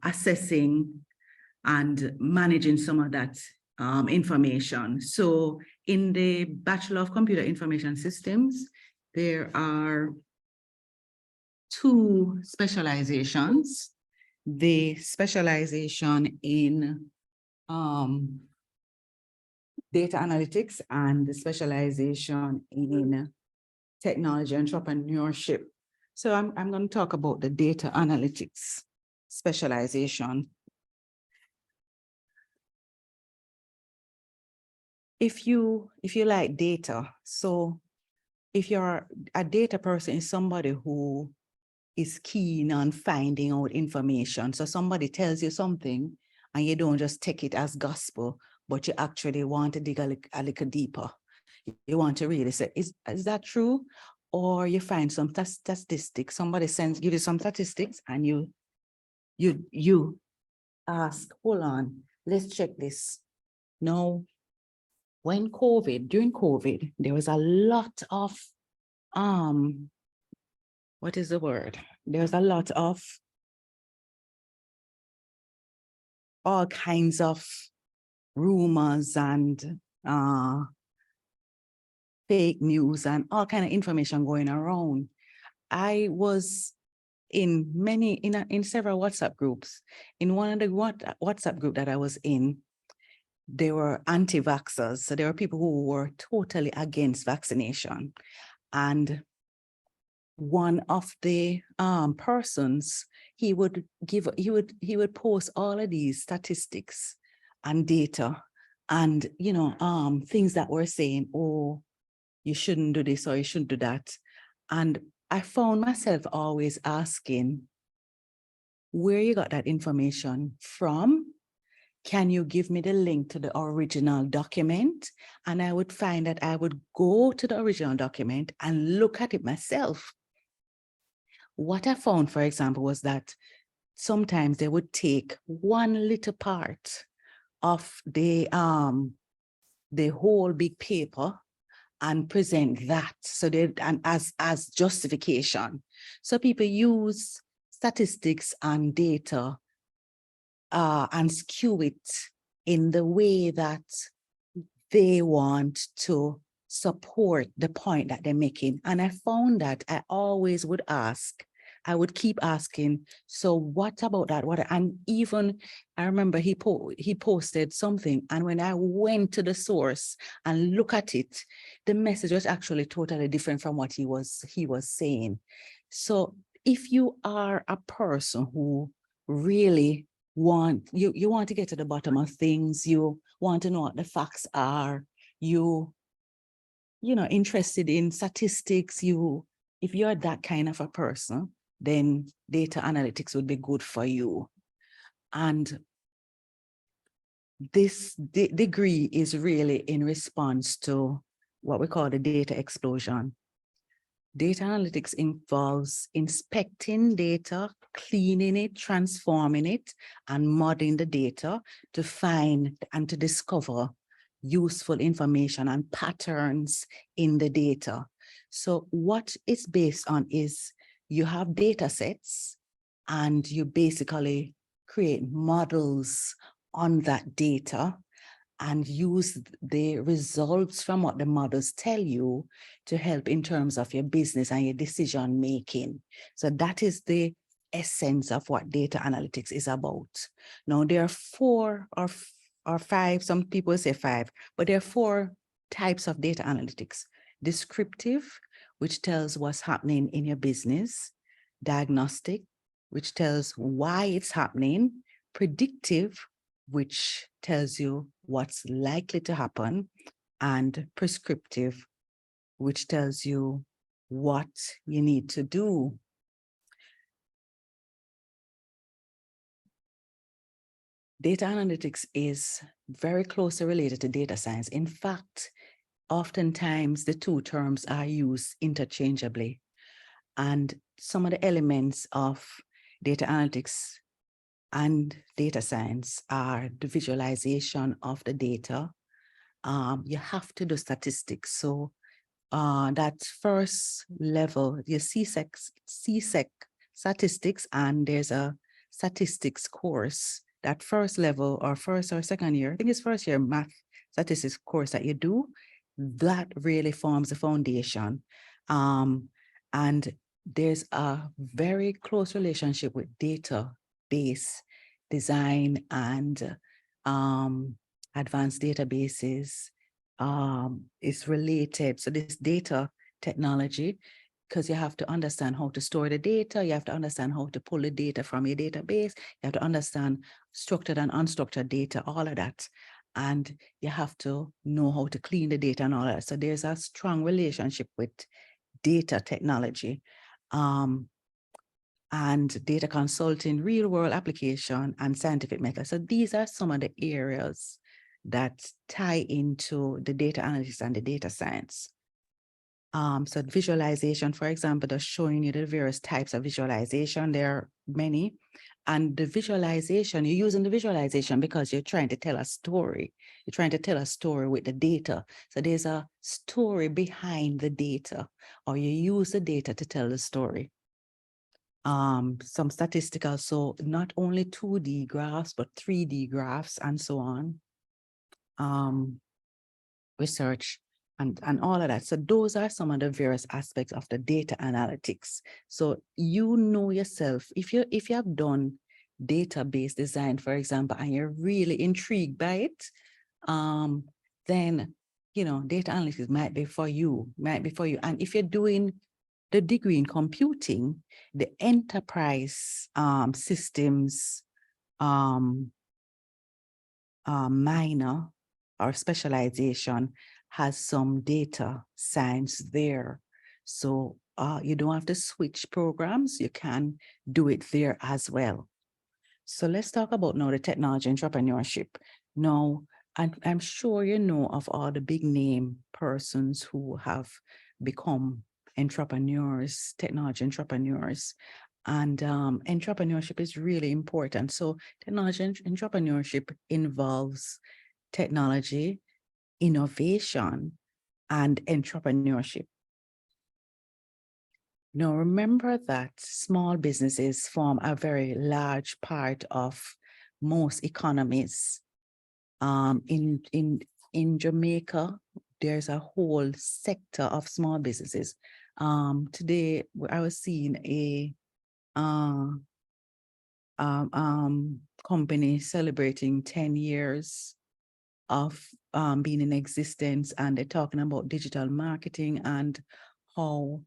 assessing and managing some of that information. So in the Bachelor of Computer Information Systems, there are 2 specializations. The specialization in data analytics and the specialization in technology entrepreneurship. So I'm going to talk about the data analytics specialization. If you like data, so if you're a data person, is somebody who is keen on finding out information. So somebody tells you something and you don't just take it as gospel, but you actually want to dig a little deeper. You want to really say, is that true? or you find some statistics, somebody give you some statistics and you ask, hold on, let's check this. Now, during COVID, there was a lot of, what is the word? There's a lot of all kinds of rumors and fake news and all kind of information going around. I was in several WhatsApp groups. In one of the WhatsApp group that I was in, there were anti-vaxxers. So there were people who were totally against vaccination. And one of the persons, he would post all of these statistics and data and things that were saying, oh, you shouldn't do this or you shouldn't do that. And I found myself always asking, where you got that information from? Can you give me the link to the original document? And I would find that I would go to the original document and look at it myself. What I found, for example, was that sometimes they would take one little part of the whole big paper and present that as justification. So people use statistics and data and skew it in the way that they want to support the point that they're making. And I found that I always would ask, I would keep asking, so what about that? And even I remember he posted something, and when I went to the source and look at it, the message was actually totally different from what he was saying. So if you are a person who really want to get to the bottom of things, you want to know what the facts are, you interested in statistics, if you're that kind of a person, then data analytics would be good for you. And this degree is really in response to what we call the data explosion. Data analytics involves inspecting data, cleaning it, transforming it, and modeling the data to find and to discover useful information and patterns in the data. So what it's based on is you have data sets and you basically create models on that data and use the results from what the models tell you to help in terms of your business and your decision making. So that is the essence of what data analytics is about. Now, there are 4 or 5, some people say 5, but there are 4 types of data analytics. Descriptive, which tells what's happening in your business. Diagnostic, which tells why it's happening. Predictive, which tells you what's likely to happen. And prescriptive, which tells you what you need to do. Data analytics is very closely related to data science. In fact, oftentimes the 2 terms are used interchangeably. And some of the elements of data analytics and data science are the visualization of the data. You have to do statistics. So that first level, your CSEC statistics, and there's a statistics course. That first level or first or second year, I think it's first year math statistics course that you do, that really forms the foundation. And there's a very close relationship with database design and advanced databases is related. So this data technology, because you have to understand how to store the data, you have to understand how to pull the data from your database, you have to understand structured and unstructured data, all of that. And you have to know how to clean the data and all that. So there's a strong relationship with data technology and data consulting, real world application, and scientific methods. So these are some of the areas that tie into the data analytics and the data science. So visualization, for example, just showing you the various types of visualization. There are many. And the visualization, you're using the visualization because you're trying to tell a story. You're trying to tell a story with the data. So there's a story behind the data, or you use the data to tell the story. Some statistical, so not only 2D graphs, but 3D graphs and so on. Research and all of that. So those are some of the various aspects of the data analytics. So you know yourself, if you have done database design, for example, and you're really intrigued by it, then data analytics might be for you, And if you're doing the degree in computing, the enterprise systems minor or specialization has some data science there. So you don't have to switch programs. You can do it there as well. So let's talk about now the technology entrepreneurship. Now, I'm sure you know of all the big name persons who have become entrepreneurs, technology entrepreneurs. And entrepreneurship is really important. So technology entrepreneurship involves technology, innovation, and entrepreneurship. Now, remember that small businesses form a very large part of most economies. In Jamaica, there's a whole sector of small businesses. Today, I was seeing a company celebrating 10 years of being in existence, and they're talking about digital marketing and how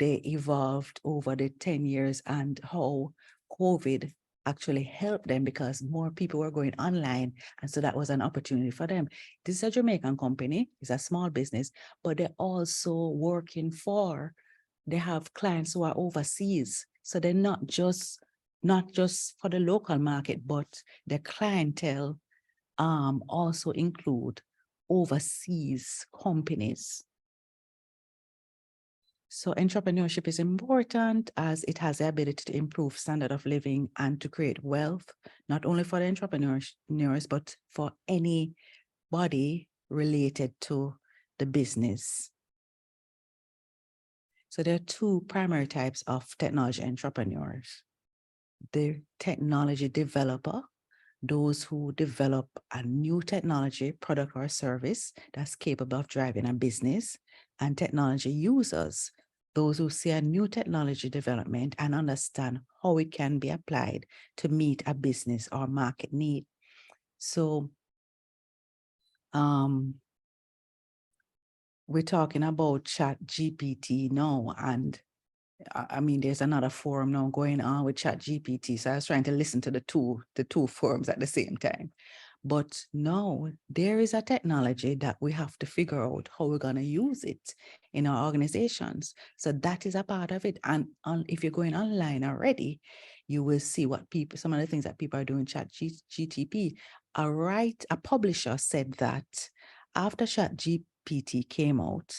they evolved over the 10 years and how COVID actually helped them because more people were going online. And so that was an opportunity for them. This is a Jamaican company, it's a small business, but they're also working they have clients who are overseas. So they're not just for the local market, but their clientele also include overseas companies. So entrepreneurship is important as it has the ability to improve standard of living and to create wealth, not only for the entrepreneurs, but for anybody related to the business. So there are two primary types of technology entrepreneurs. The technology developer, those who develop a new technology, product or service that's capable of driving a business, and technology users, those who see a new technology development and understand how it can be applied to meet a business or market need. So we're talking about ChatGPT now, and I mean, there's another forum now going on with ChatGPT. So I was trying to listen to the two forums at the same time. But now there is a technology that we have to figure out how we're going to use it in our organizations. So that is a part of it. And if you're going online already, you will see some of the things that people are doing. ChatGPT. A publisher said that after ChatGPT came out,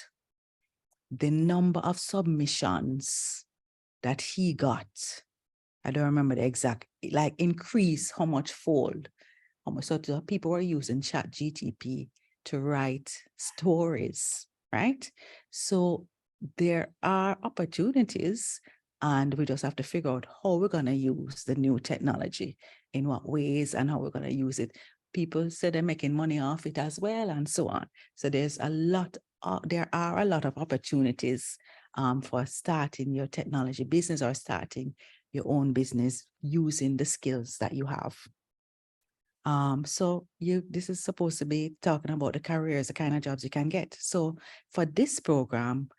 the number of submissions that he got, I don't remember the exact, like increase how much fold. So people were using ChatGPT to write stories, right? So there are opportunities, and we just have to figure out how we're going to use the new technology, in what ways, and how we're going to use it. People say they're making money off it as well, and so on. So there are a lot of opportunities for starting your technology business or starting your own business using the skills that you have. So this is supposed to be talking about the careers, the kind of jobs you can get. So for this program,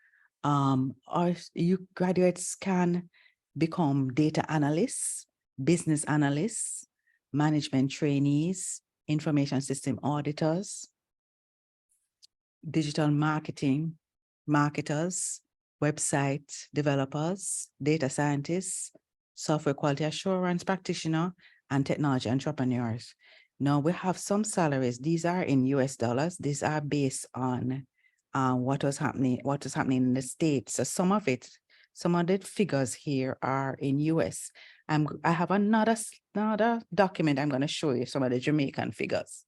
you graduates can become data analysts, business analysts, management trainees, information system auditors, digital marketers, website developers, data scientists, software quality assurance practitioner, and technology entrepreneurs. Now we have some salaries. These are in US dollars. These are based on what is happening in the States. So some of the figures here are in US. I have another document I'm going to show you some of the Jamaican figures.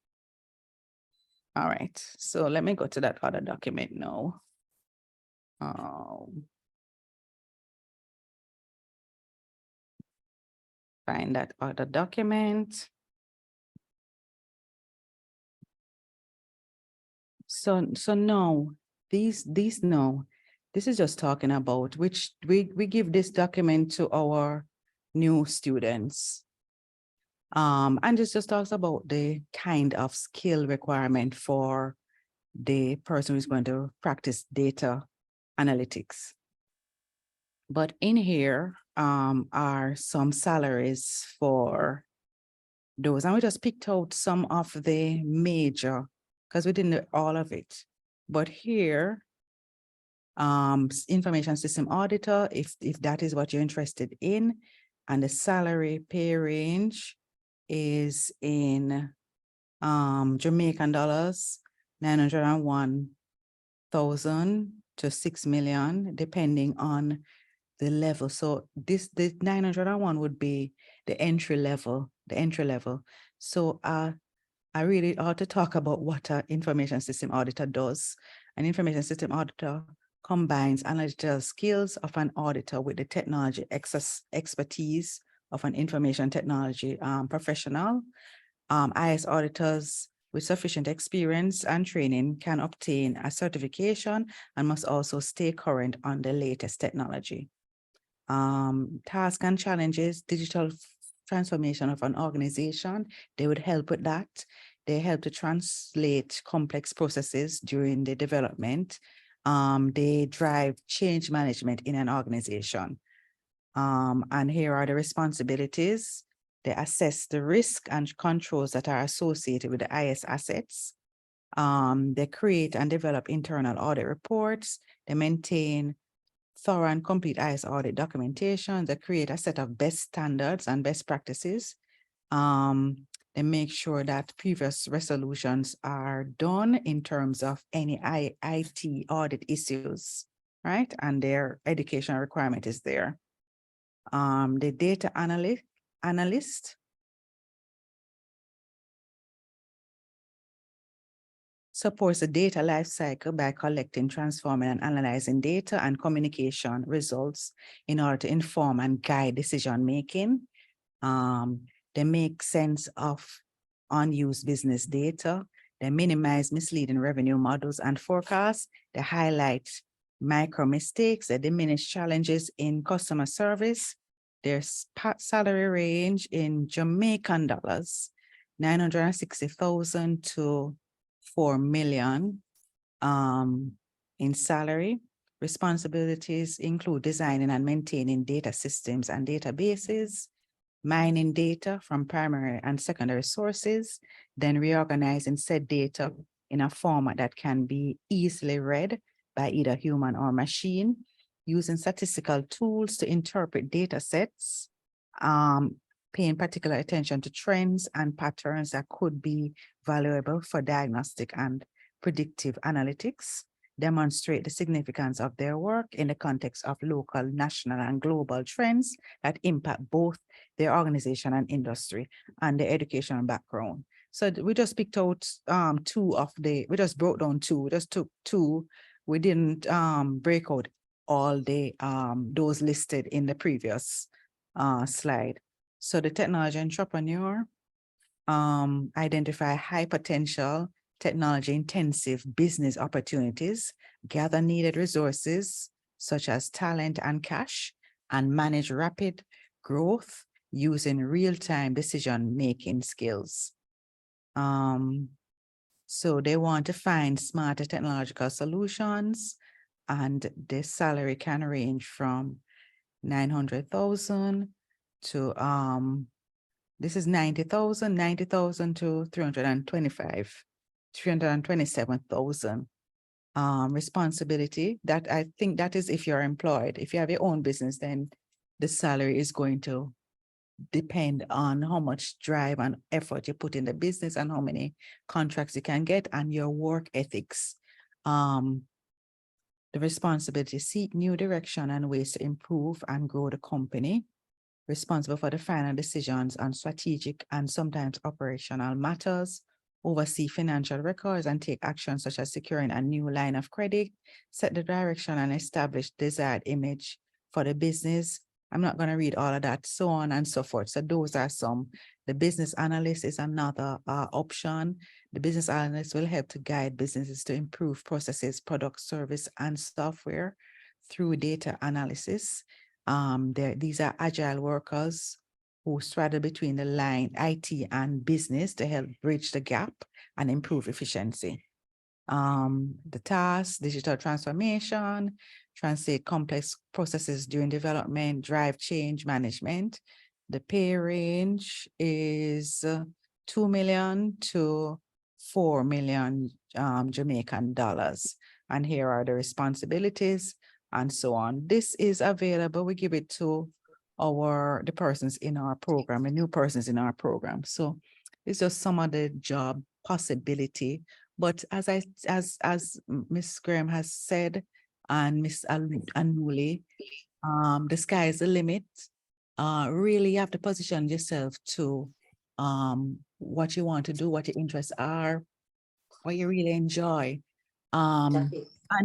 All right, so let me go to that other document now. Find that other document. So no, this is just talking about which we give this document to our new students. And this just talks about the kind of skill requirement for the person who's going to practice data analytics. But in here are some salaries for those. And we just picked out some of the major, because we didn't know all of it. But here, information system auditor, if that is what you're interested in, and the salary pay range is in Jamaican dollars, 901,000 to 6 million, depending on the level. So the 901 would be the entry level. So I really ought to talk about what an information system auditor does. An information system auditor combines analytical skills of an auditor with the technology expertise of an information technology professional. IS auditors with sufficient experience and training can obtain a certification and must also stay current on the latest technology. Tasks and challenges, digital transformation of an organization, they would help with that. They help to translate complex processes during the development. They drive change management in an organization. And here are the responsibilities. They assess the risk and controls that are associated with the IS assets. They create and develop internal audit reports. They maintain thorough and complete IS audit documentation. They create a set of best standards and best practices. They make sure that previous resolutions are done in terms of any IT audit issues, right? And their educational requirement is there. The data analyst supports the data lifecycle by collecting, transforming, and analyzing data and communication results in order to inform and guide decision-making. They make sense of unused business data. They minimize misleading revenue models and forecasts. They highlight micro mistakes. They diminish challenges in customer service. Their salary range in Jamaican dollars, 960,000 to 4 million in salary. Responsibilities include designing and maintaining data systems and databases, mining data from primary and secondary sources, then reorganizing said data in a format that can be easily read by either human or machine, using statistical tools to interpret data sets, paying particular attention to trends and patterns that could be valuable for diagnostic and predictive analytics, demonstrate the significance of their work in the context of local, national, and global trends that impact both their organization and industry and their educational background. So we just picked out we just broke down two, we just took two. We didn't break out all the those listed in the previous slide. So the technology entrepreneur identify high potential technology intensive business opportunities, gather needed resources such as talent and cash, and manage rapid growth using real-time decision-making skills. So they want to find smarter technological solutions, and the salary can range from 900,000 to this is 90,000 to 327,000. Responsibility, that I think that is if you're employed. If you have your own business, then the salary is going to depend on how much drive and effort you put in the business and how many contracts you can get and your work ethics. the responsibility to seek new direction and ways to improve and grow the company, responsible for the final decisions on strategic and sometimes operational matters, oversee financial records and take actions such as securing a new line of credit, set the direction and establish desired image for the business. I'm not going to read all of that, so on and so forth. So those are some. The business analyst is another option. The business analyst will help to guide businesses to improve processes, product, service, and software through data analysis. These are agile workers who straddle between the line IT and business to help bridge the gap and improve efficiency. The task, digital transformation, translate complex processes during development, drive change management. The pay range is 2 million to 4 million Jamaican dollars. And here are the responsibilities and so on. This is available. We give it to the persons in our program, the new persons in our program. So it's just some of the job possibility. But as Ms. Graham has said, and Ms. Anuli, the sky is the limit. Really, you have to position yourself to what you want to do, what your interests are, what you really enjoy. And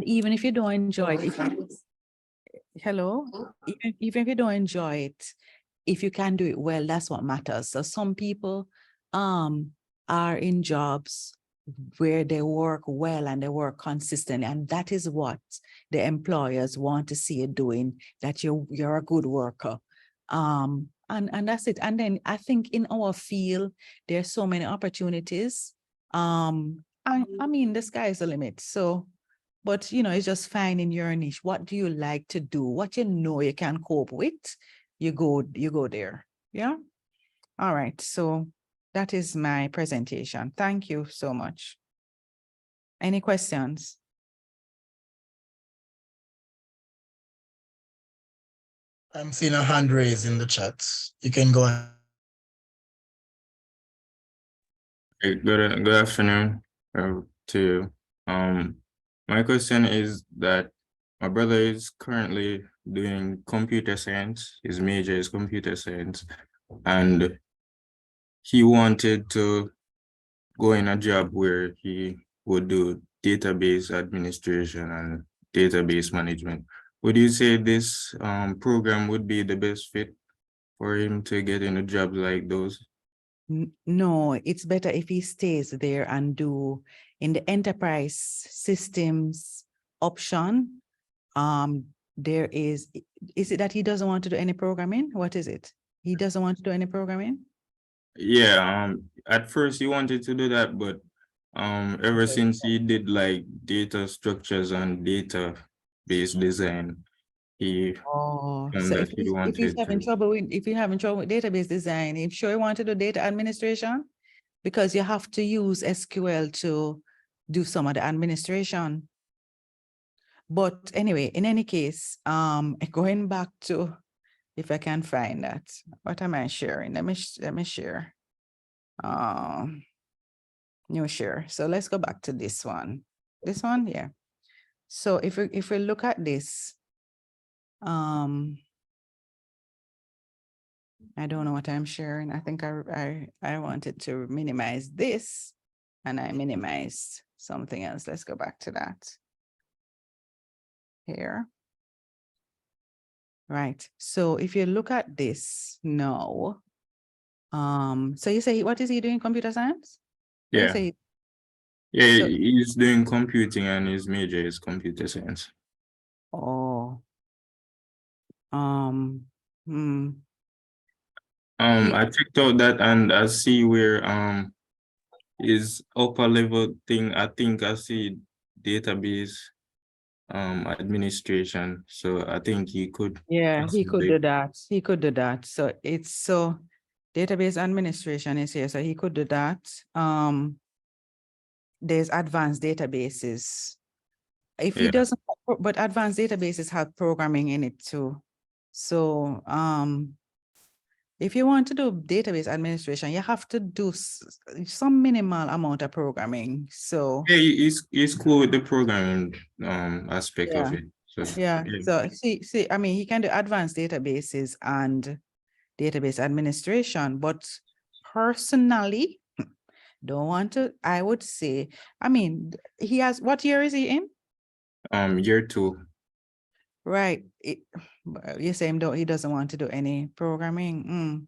even if you don't enjoy it, hello, even if you don't enjoy it, if you can do it well, that's what matters. So some people are in jobs where they work well and they work consistently, and that is what the employers want to see you doing, that you're a good worker. And that's it. And then I think in our field, there's so many opportunities. I mean, the sky is the limit. So, but it's just finding your niche. What do you like to do? What you can cope with, you go there. Yeah. All right. So that is my presentation. Thank you so much. Any questions? I'm seeing a hand raised in the chat. You can go ahead. Hey, good afternoon to you. My question is that my brother is currently doing computer science. His major is computer science, and he wanted to go in a job where he would do database administration and database management. Would you say this program would be the best fit for him to get in a job like those? No, it's better if he stays there and do in the enterprise systems option. There is it that he doesn't want to do any programming? What is it? He doesn't want to do any programming? Yeah, at first he wanted to do that, but ever since he did like data structures and database design, he Oh, found so that he if wanted he's having to. trouble with database design, I'm sure you want to do data administration, because you have to use SQL to do some of the administration. But anyway, in any case, going back to, if I can find that, what am I sharing? Let me share. New share. So let's go back to this one. This one, yeah. So if we look at this, I don't know what I'm sharing. I think I wanted to minimize this, and I minimized something else. Let's go back to that. Here. Right. So if you look at this now, so you say, what is he doing? Computer science? Yeah. So He's doing computing and his major is computer science. Oh. I checked out that and I see where his upper level thing, I think I see database administration. So I think he could. Yeah, he could do that. He could do that. So database administration is here. So he could do that. There's advanced databases. If he doesn't, but advanced databases have programming in it too. So If you want to do database administration, you have to do some minimal amount of programming. So Yeah, he's cool with the programming aspect of yeah, it. So yeah. yeah. So see, I mean, he can do advanced databases and database administration, but personally, don't want to, I would say, I mean, he has, what year is he in? Year 2. Right. You say he doesn't want to do any programming.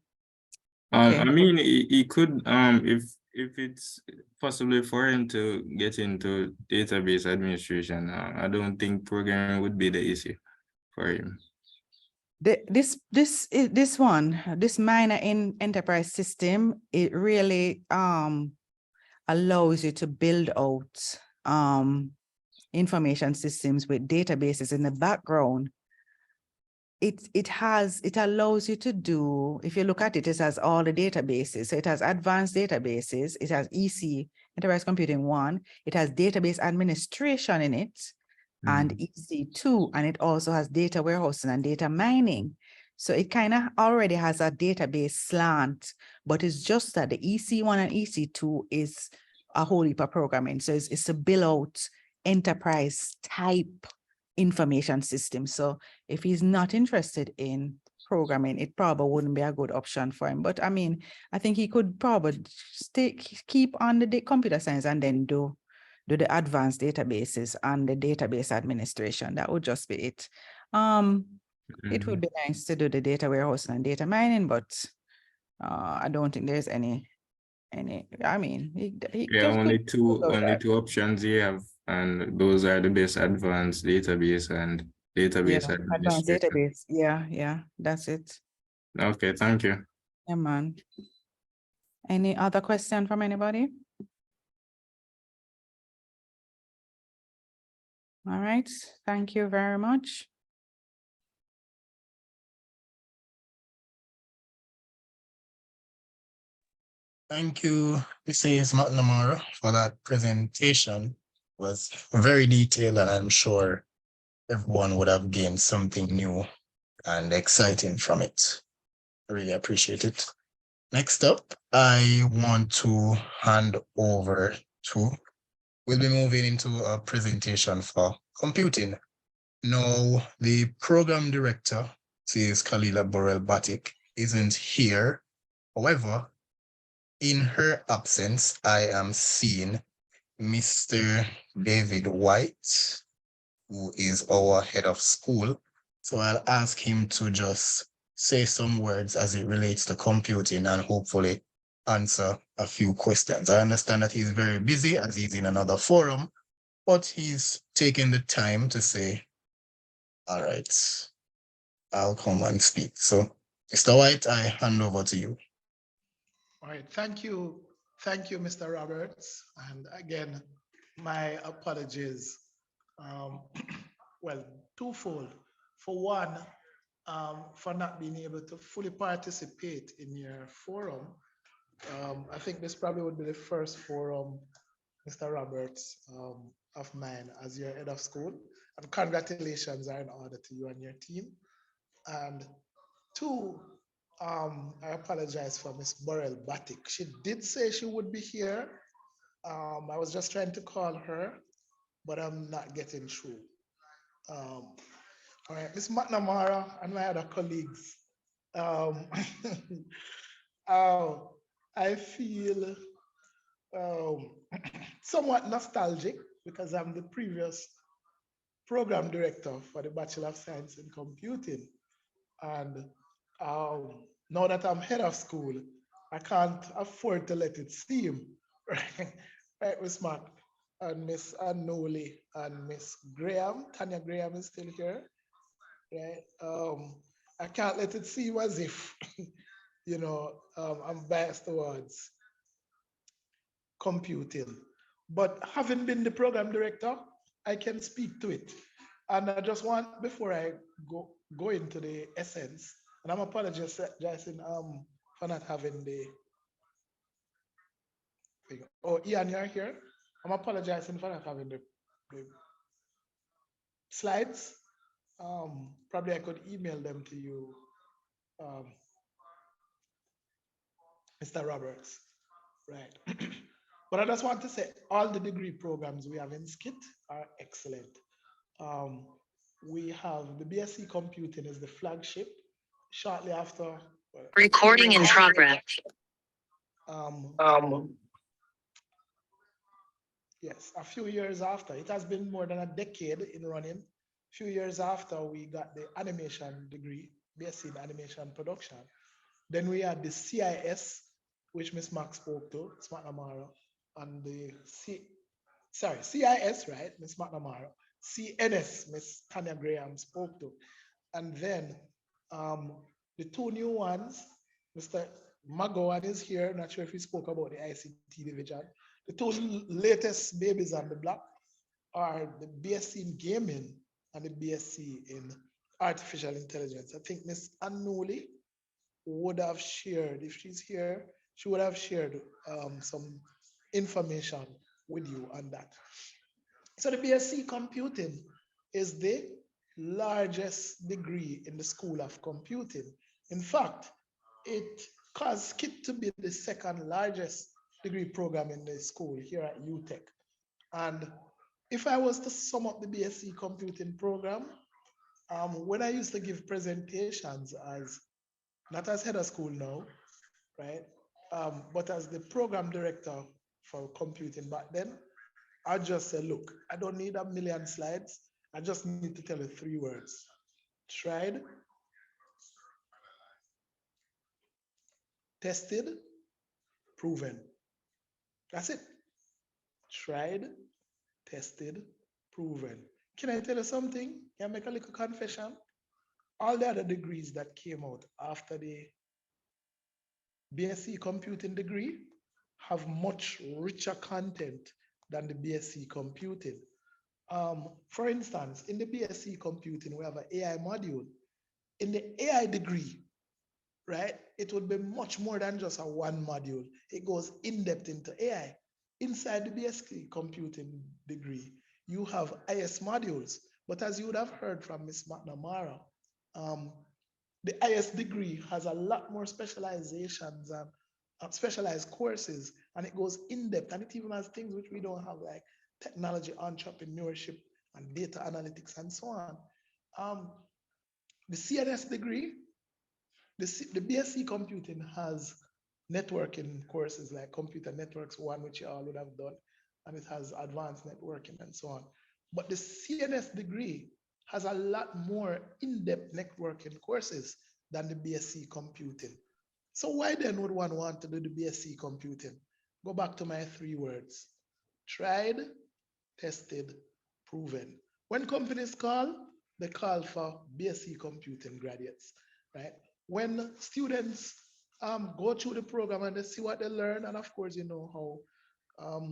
I Okay. mean, he could if it's possible for him to get into database administration. I don't think programming would be the issue for him. This minor in enterprise system, it really allows you to build out information systems with databases in the background. It allows you to do, if you look at it, it has all the databases. So it has advanced databases, it has EC, Enterprise Computing 1, it has database administration in it, and EC2, and it also has data warehousing and data mining. So it kind of already has a database slant, but it's just that the EC1 and EC2 is a whole heap of programming. So it's to build out enterprise type information system. So if he's not interested in programming, it probably wouldn't be a good option for him. But I mean, I think he could probably keep on the computer science and then do the advanced databases and the database administration. That would just be it. It would be nice to do the data warehousing and data mining, but I don't think there's any. I mean, he Yeah, just only could two options you have, and those are the best: advanced database and database advanced administration. database. Yeah, that's it. Okay, thank you. Yeah, man. Any other question from anybody? All right, thank you very much. Thank you, Mrs. McNamara, for that presentation. It was very detailed, and I'm sure everyone would have gained something new and exciting from it. I really appreciate it. Next up, I want to hand over to, we'll be moving into a presentation for computing. Now, the program director, Ms. Kalila Borel-Batik, isn't here. However, in her absence, I am seeing Mr. David White, who is our head of school. So I'll ask him to just say some words as it relates to computing and hopefully answer a few questions. I understand that he's very busy as he's in another forum, but he's taking the time to say, all right, I'll come and speak. So, Mr. White, I hand over to you. All right, thank you. Thank you, Mr. Roberts. And again, my apologies. Well, twofold. For one, for not being able to fully participate in your forum. I think this probably would be the first forum, Mr. Roberts, of mine as your head of school. And congratulations are in order to you and your team. And two, I apologize for Miss Borel Batik. She did say she would be here. I was just trying to call her, but I'm not getting through. All right, Miss McNamara and my other colleagues. Um, oh, I feel um, somewhat nostalgic because I'm the previous program director for the Bachelor of Science in Computing. And now that I'm head of school, I can't afford to let it seem, right? Right, Miss Mark and Miss Anoli and Miss Graham. Tanya Graham is still here, right? I can't let it seem as if, I'm biased towards computing. But having been the program director, I can speak to it. And I just want, before I go into the essence, and I'm apologizing for not having the thing. Oh, Ian, you're here. I'm apologizing for not having the slides. Probably I could email them to you Mr. Roberts, right? But I just want to say all the degree programs we have in SKIT are excellent. Um, we have the BSc Computing is the flagship. Shortly after, Recording in progress. um, yes, a few years after, it has been more than a decade in running. A few years after we got the animation degree, BSc in animation production. Then we had the CIS, which Miss Max spoke to, Miss McNamara, and the CIS, right, Miss McNamara, CNS, Miss Tanya Graham spoke to. And then um, the two new ones, Mr. Magowan is here, not sure if he spoke about the ICT division. The two latest babies on the block are the BSc in gaming and the BSc in artificial intelligence. I think Miss Anuli would have shared, if she's here, she would have shared some information with you on that. So the BSc Computing is the largest degree in the School of Computing. In fact, it caused KIT to be the second largest degree program in the school here at UTech. And if I was to sum up the BSc Computing program, when I used to give presentations as, not as head of school now, right? But as the program director for computing back then, I just say, look, I don't need a million slides. I just need to tell you 3 words. Tried, tested, proven. That's it. Tried, tested, proven. Can I tell you something? Can I make a little confession? All the other degrees that came out after the BSc computing degree have much richer content than the BSc computing. For instance, in the BSc computing, we have an AI module. In the AI degree, right, it would be much more than just a one module. It goes in depth into AI. Inside the BSc computing degree, you have IS modules. But as you would have heard from Ms. McNamara, um, the IS degree has a lot more specializations and specialized courses, and it goes in depth, and it even has things which we don't have, like technology, entrepreneurship, and data analytics, and so on. The CNS degree, the BSc computing has networking courses like computer networks one, which you all would have done, and it has advanced networking and so on. But the CNS degree has a lot more in-depth networking courses than the BSc computing. So why then would one want to do the BSc computing? Go back to my 3 words. Tried, tested, proven. When companies call, they call for BSc computing graduates, right? When students go through the program and they see what they learn, and of course, you know how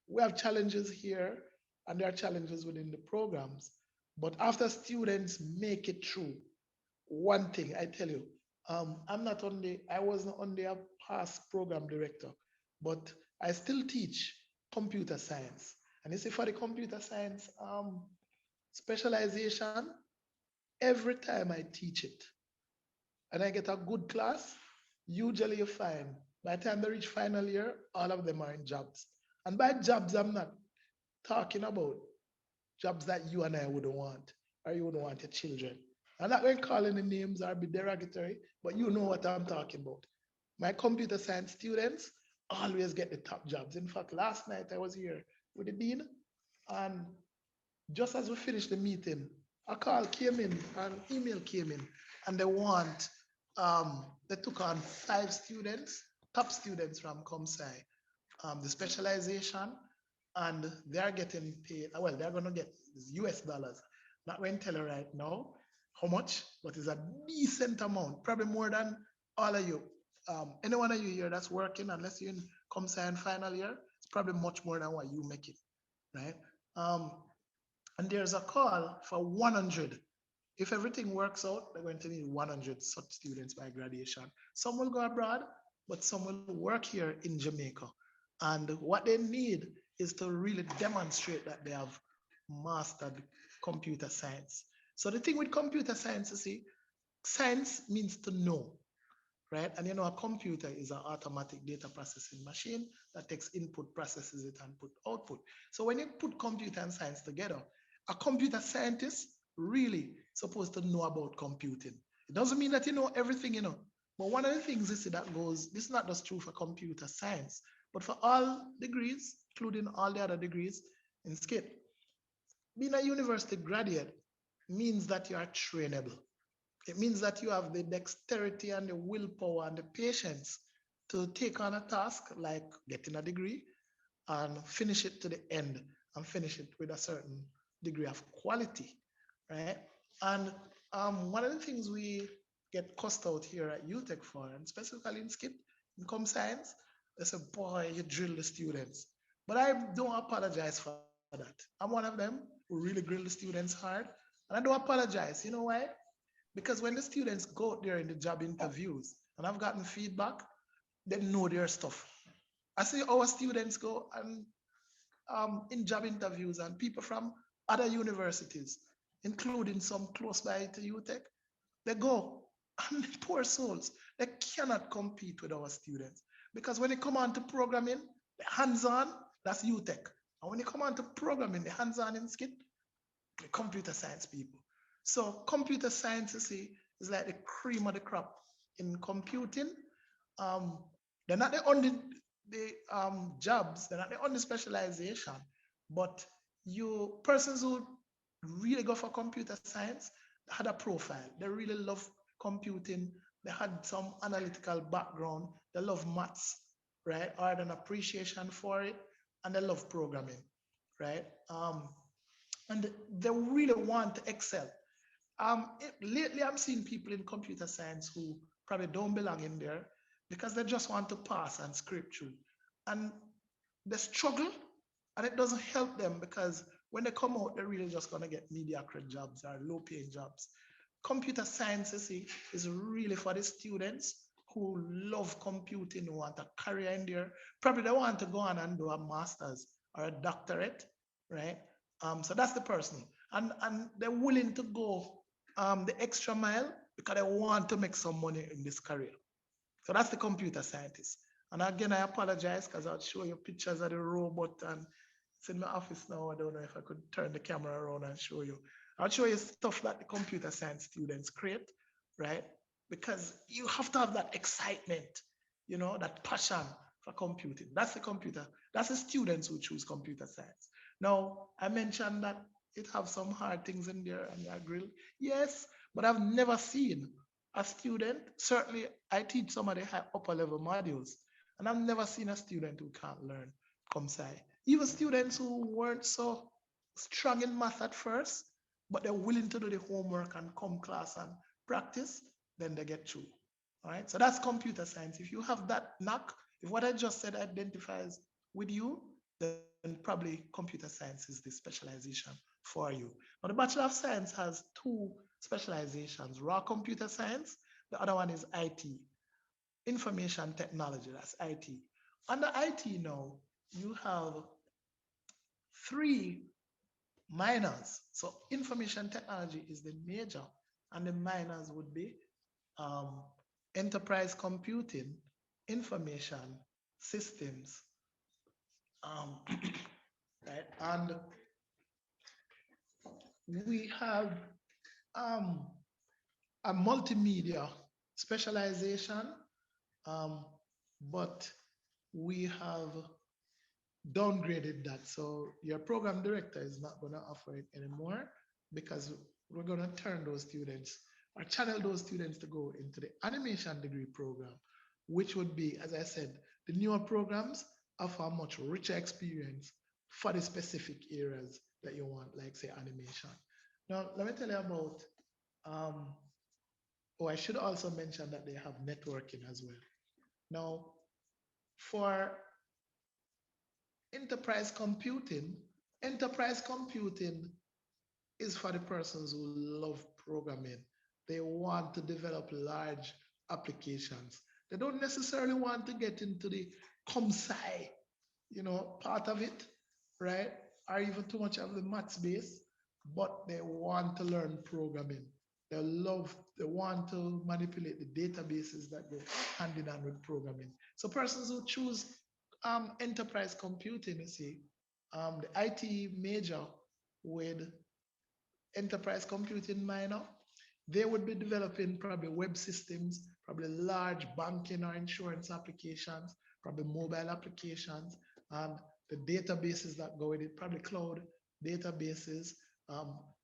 we have challenges here and there are challenges within the programs. But after students make it through, one thing I tell you, I wasn't only a past program director, but I still teach computer science. And you see, for the computer science specialization, every time I teach it and I get a good class, usually you find by the time they reach final year, all of them are in jobs. And by jobs, I'm not talking about jobs that you and I wouldn't want, or you wouldn't want your children. I'm not going to call any names or be derogatory, but you know what I'm talking about. My computer science students always get the top jobs. In fact, last night I was here with the dean, and just as we finished the meeting, a call came in, an email came in, and they took on 5 students, top students from ComSci, the specialization, and they're getting paid. Well, they're going to get US dollars. Not going to tell you right now how much, but it's a decent amount, probably more than all of you. Any one of you here that's working, unless you're in ComSci in final year, it's probably much more than what you make it, right? And there's a call for 100. If everything works out, they're going to need 100 such students by graduation. Some will go abroad, but some will work here in Jamaica. And what they need is to really demonstrate that they have mastered computer science. So the thing with computer science, you see, science means to know. right? And you know, a computer is an automatic data processing machine that takes input, processes it, and put output. So when you put computer and science together, a computer scientist really supposed to know about computing. It doesn't mean that you know everything, you know. But one of the things you see that goes, this is not just true for computer science, but for all degrees, including all the other degrees in SCIP. Being a university graduate means that you are trainable. It means that you have the dexterity and the willpower and the patience to take on a task like getting a degree and finish it to the end and finish it with a certain degree of quality, right? And one of the things we get cussed out here at UTech for, and specifically in SCIP, in com science, they say, boy, you drill the students. But I don't apologize for that. I'm one of them who really grill the students hard. And I don't apologize. You know why? Because when the students go out there in the job interviews, and I've gotten feedback, they know their stuff. I see our students go and in job interviews and people from other universities, including some close by to UTech, they go and poor souls, they cannot compete with our students. Because when they come on to programming, the hands-on, that's UTech. And when they come on to programming, the hands-on in SCIP, the computer science people. So computer science, you see, is like the cream of the crop in computing. They're not the only jobs, they're not the only specialization, but you persons who really go for computer science had a profile. They really love computing. They had some analytical background. They love maths, right? Or had an appreciation for it, and they love programming, right? And they really want to excel. Lately, I'm seeing people in computer science who probably don't belong in there because they just want to pass and scrape through. And they struggle, and it doesn't help them because when they come out, they're really just going to get mediocre jobs or low paying jobs. Computer science, you see, is really for the students who love computing, who want a career in there. Probably they want to go on and do a master's or a doctorate, right? So that's the person. And they're willing to go the extra mile because they want to make some money in this career. So that's the computer scientist. And again, I apologize because I'll show you pictures of the robot, and it's in my office now. I don't know if I could turn the camera around and show you. I'll show you stuff that the computer science students create, right? Because you have to have that excitement, you know, that passion for computing. That's the computer. That's the students who choose computer science. Now, I mentioned that it have some hard things in there and they're grilled. Yes, but I've never seen a student, certainly I teach some of the upper level modules, and I've never seen a student who can't learn ComSci. Even students who weren't so strong in math at first, but they're willing to do the homework and come class and practice, then they get through. All right, so that's computer science. If you have that knack, if what I just said identifies with you, then probably computer science is the specialization for you. Now, the Bachelor of Science has two specializations, raw computer science, the other one is IT, information technology, that's IT. Under IT now, you have three minors. So information technology is the major, and the minors would be enterprise computing, information systems, right? And we have a multimedia specialization, but we have downgraded that. So your program director is not going to offer it anymore because we're going to turn those students or channel those students to go into the animation degree program, which would be, as I said, the newer programs offer a much richer experience for the specific areas that you want, like say animation. Now, let me tell you about, oh, I should also mention that they have networking as well. Now, for enterprise computing is for the persons who love programming. They want to develop large applications. They don't necessarily want to get into the ComSci, you know, part of it, right? Or even too much of the maths base, but they want to learn programming. they want to manipulate the databases that go hand in hand with programming. So persons who choose enterprise computing, you see, the IT major with enterprise computing minor, they would be developing probably web systems, probably large banking or insurance applications, probably mobile applications, and the databases that go with it, probably cloud databases,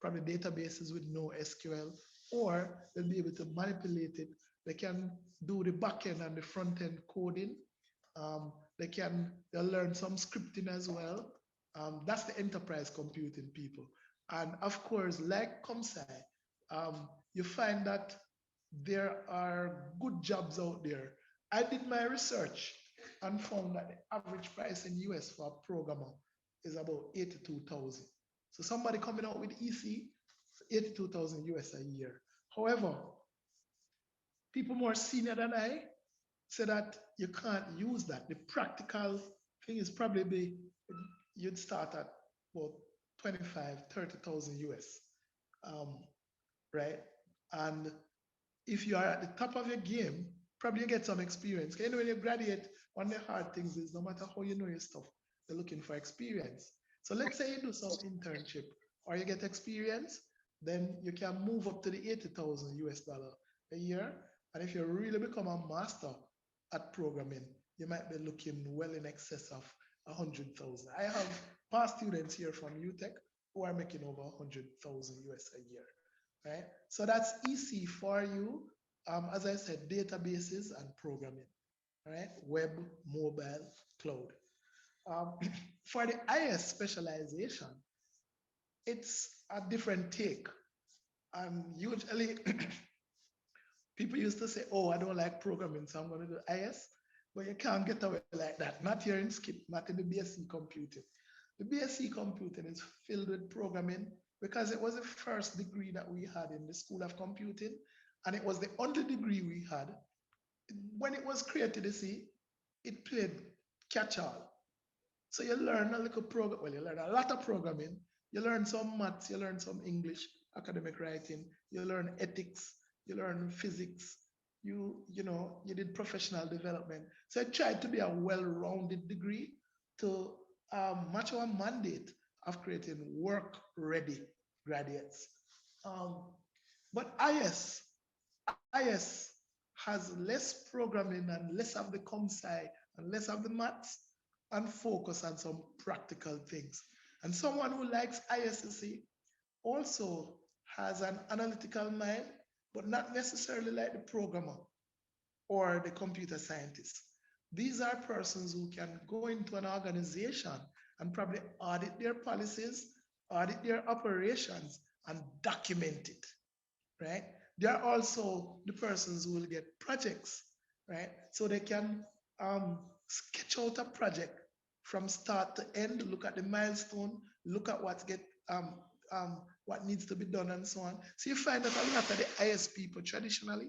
probably databases with no SQL, or they'll be able to manipulate it. They can do the backend and the front end coding. They'll learn some scripting as well. That's the enterprise computing people. And of course, like ComSci, you find that there are good jobs out there. I did my research and found that the average price in US for a programmer is about 82,000. So somebody coming out with EC, 82,000 US a year. However, people more senior than I say that you can't use that. The practical thing is probably you'd start at about 25, 30,000 US, right? And if you are at the top of your game, probably you get some experience. You know, when you graduate, one of the hard things is no matter how you know your stuff, they're looking for experience. So let's say you do some internship or you get experience, then you can move up to the 80,000 US dollar a year. And if you really become a master at programming, you might be looking well in excess of 100,000. I have past students here from UTech who are making over 100,000 US a year, right? So that's easy for you. As I said, databases and programming, right? Web, mobile, cloud. For the IS specialization, it's a different take. Usually people used to say, oh, I don't like programming, so I'm going to do IS. But you can't get away like that. Not here in SCIP, not in the BSc computing. The BSc computing is filled with programming because it was the first degree that we had in the School of Computing, and it was the only degree we had. When it was created, you see, it played catch-all. So you learn a little program, well, you learn a lot of programming, you learn some maths, you learn some English, academic writing, you learn ethics, you learn physics, you did professional development. So I tried to be a well-rounded degree to match our mandate of creating work-ready graduates. But IS has less programming and less of the ComSci and less of the maths and focus on some practical things. And someone who likes ISSC also has an analytical mind, but not necessarily like the programmer or the computer scientist. These are persons who can go into an organization and probably audit their policies, audit their operations, and document it, right? They are also the persons who will get projects, right? So they can sketch out a project from start to end, look at the milestone, look at what needs to be done and so on. So you find that a lot of the IS people traditionally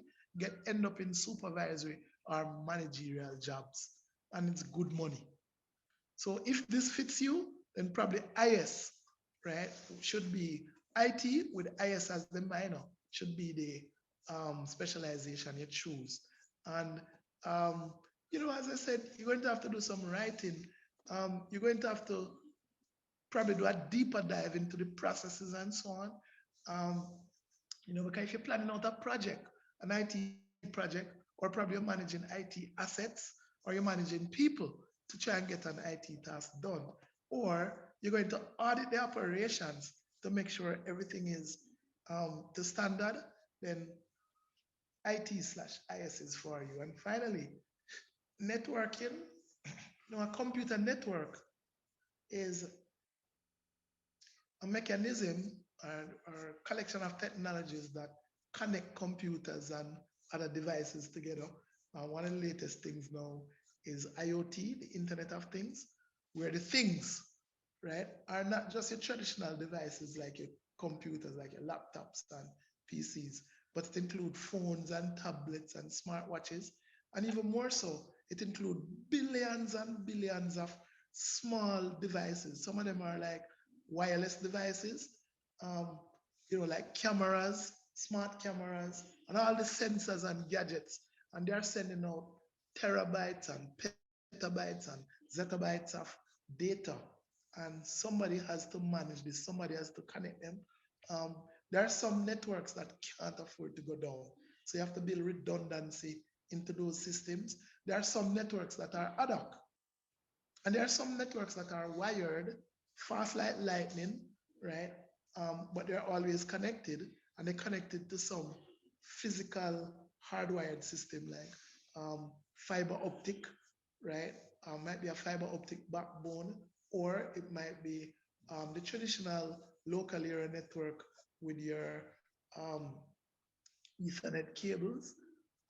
end up in supervisory or managerial jobs, and it's good money. So if this fits you, then probably IS, right, should be IT with IS as the minor, should be the specialization you choose. And, as I said, you're going to have to do some writing. You're going to have to probably do a deeper dive into the processes and so on. Because if you're planning out a project, an IT project, or probably you're managing IT assets, or you're managing people to try and get an IT task done, or you're going to audit the operations to make sure everything is to standard, then IT/IS is for you. And finally, networking. A computer network is a mechanism or collection of technologies that connect computers and other devices together. One of the latest things now is IoT, the Internet of Things, where the things, right, are not just your traditional devices like your computers, like your laptops and PCs, but it includes phones and tablets and smartwatches. And even more so, it includes billions and billions of small devices. Some of them are like wireless devices, like cameras. smart cameras, and all the sensors and gadgets, and they're sending out terabytes and petabytes and zettabytes of data, and somebody has to manage this, somebody has to connect them. Um, there are some networks that can't afford to go down, so you have to build redundancy into those systems. There are some networks that are ad hoc, and there are some networks that are wired fast like lightning, right? But they're always connected, and they're connected to some physical hardwired system like fiber optic, right? Might be a fiber optic backbone, or it might be the traditional local area network with your um, Ethernet cables,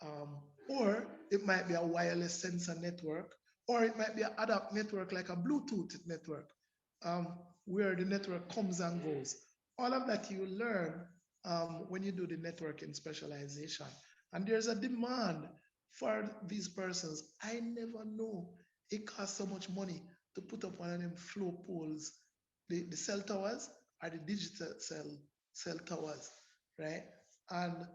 um, or it might be a wireless sensor network, or it might be an ad hoc network like a Bluetooth network, where the network comes and goes. All of that you learn when you do the networking specialization. And there's a demand for these persons. I never know it costs so much money to put up one of them flow poles, the cell towers are the digital cell towers, right? And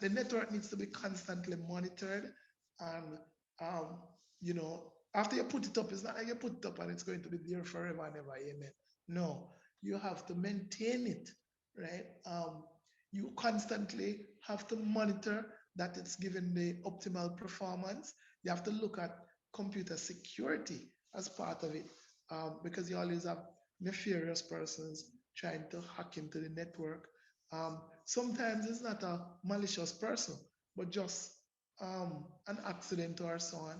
the network needs to be constantly monitored. And um, you know, after you put it up, it's not like you put it up and it's going to be there forever and ever. Amen. No, you have to maintain it, right? You constantly have to monitor that it's given the optimal performance. You have to look at computer security as part of it, because you always have nefarious persons trying to hack into the network. Sometimes it's not a malicious person, but just an accident or so on.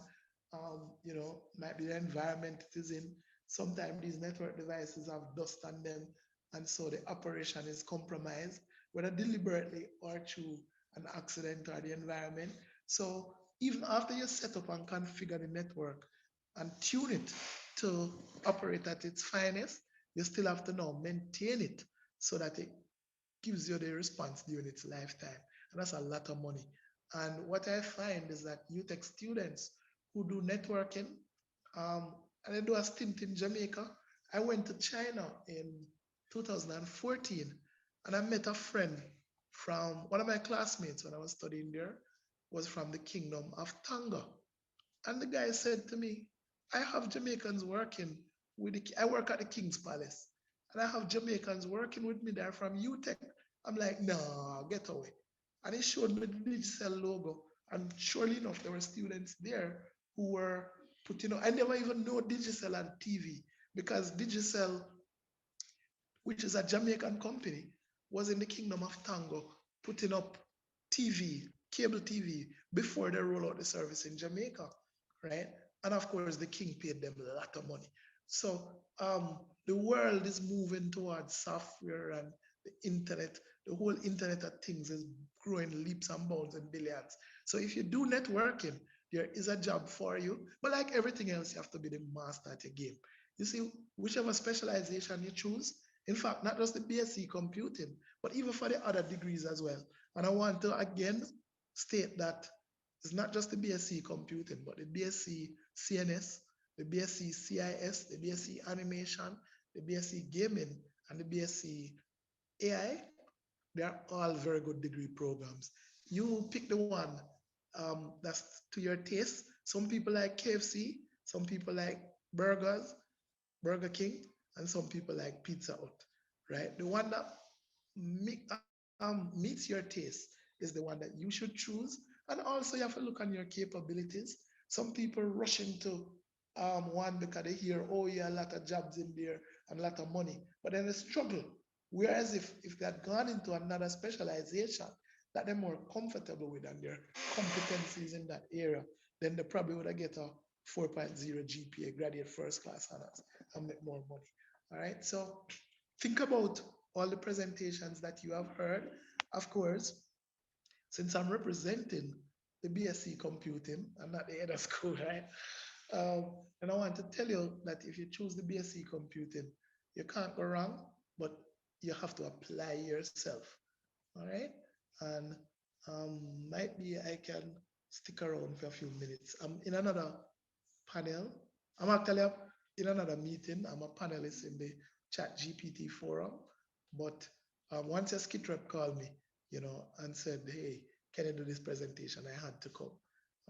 You know, might be the environment it is in. Sometimes these network devices have dust on them, and so the operation is compromised, whether deliberately or through an accident or the environment. So even after you set up and configure the network and tune it to operate at its finest, you still have to now maintain it so that it gives you the response during its lifetime. And that's a lot of money. And what I find is that UTech students who do networking, and I do a stint in Jamaica. I went to China in 2014, and I met a friend from one of my classmates when I was studying there, was from the Kingdom of Tonga. And the guy said to me, I have Jamaicans working with I work at the King's Palace, and I have Jamaicans working with me there from UTech. I'm like, no, get away. And he showed me the digital logo. And surely enough, there were students there who were putting on, I never even know Digicel on TV, because Digicel, which is a Jamaican company, was in the Kingdom of Tango putting up TV, cable TV, before they roll out the service in Jamaica, right? And of course, the king paid them a lot of money. So the world is moving towards software and the internet. The whole internet of things is growing leaps and bounds and billions. So if you do networking, there is a job for you. But like everything else, you have to be the master at your game. You see, whichever specialization you choose, in fact, not just the BSc computing, but even for the other degrees as well. And I want to again state that it's not just the BSc computing, but the BSc CNS, the BSc CIS, the BSc animation, the BSc gaming, and the BSc AI. They are all very good degree programs. You pick the one that's to your taste. Some people like KFC, some people like burgers, Burger King, and some people like Pizza Hut, right? The one that meets your taste is the one that you should choose. And also you have to look on your capabilities. Some people rush into one because they hear, oh yeah, a lot of jobs in there and a lot of money, but then they struggle. Whereas if they had gone into another specialization that they're more comfortable with and their competencies in that area, then they probably would have get a 4.0 GPA, graduate first class honors, and make more money. All right, so think about all the presentations that you have heard. Of course, since I'm representing the BSc computing, I'm not the head of school, right? And I want to tell you that if you choose the BSc computing, you can't go wrong, but you have to apply yourself, all right? And might be I can stick around for a few minutes. I'm in another panel. I'm actually in another meeting. I'm a panelist in the Chat GPT forum, but Once a skit rep called me, and said, hey, can you do this presentation? I had to come.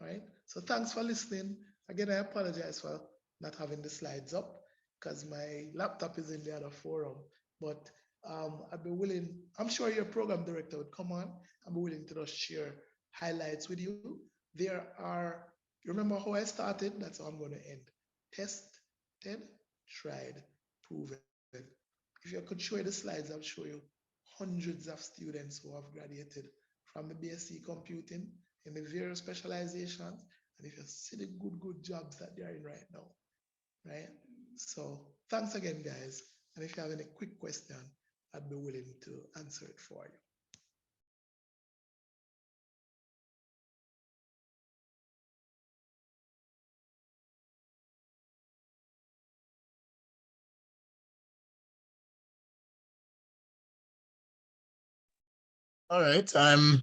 All right. So thanks for listening. Again, I apologize for not having the slides up because my laptop is in the other forum. But I'd be willing, I'm sure your program director would come on. I'm willing to just share highlights with you. There are, you remember how I started? That's how I'm going to end. Tested, tried, proven. If I could show you the slides, I'll show you hundreds of students who have graduated from the BSc computing in the various specializations. And if you see the good jobs that they're in right now, right? So thanks again, guys. And if you have any quick question, I'd be willing to answer it for you. All right, I'm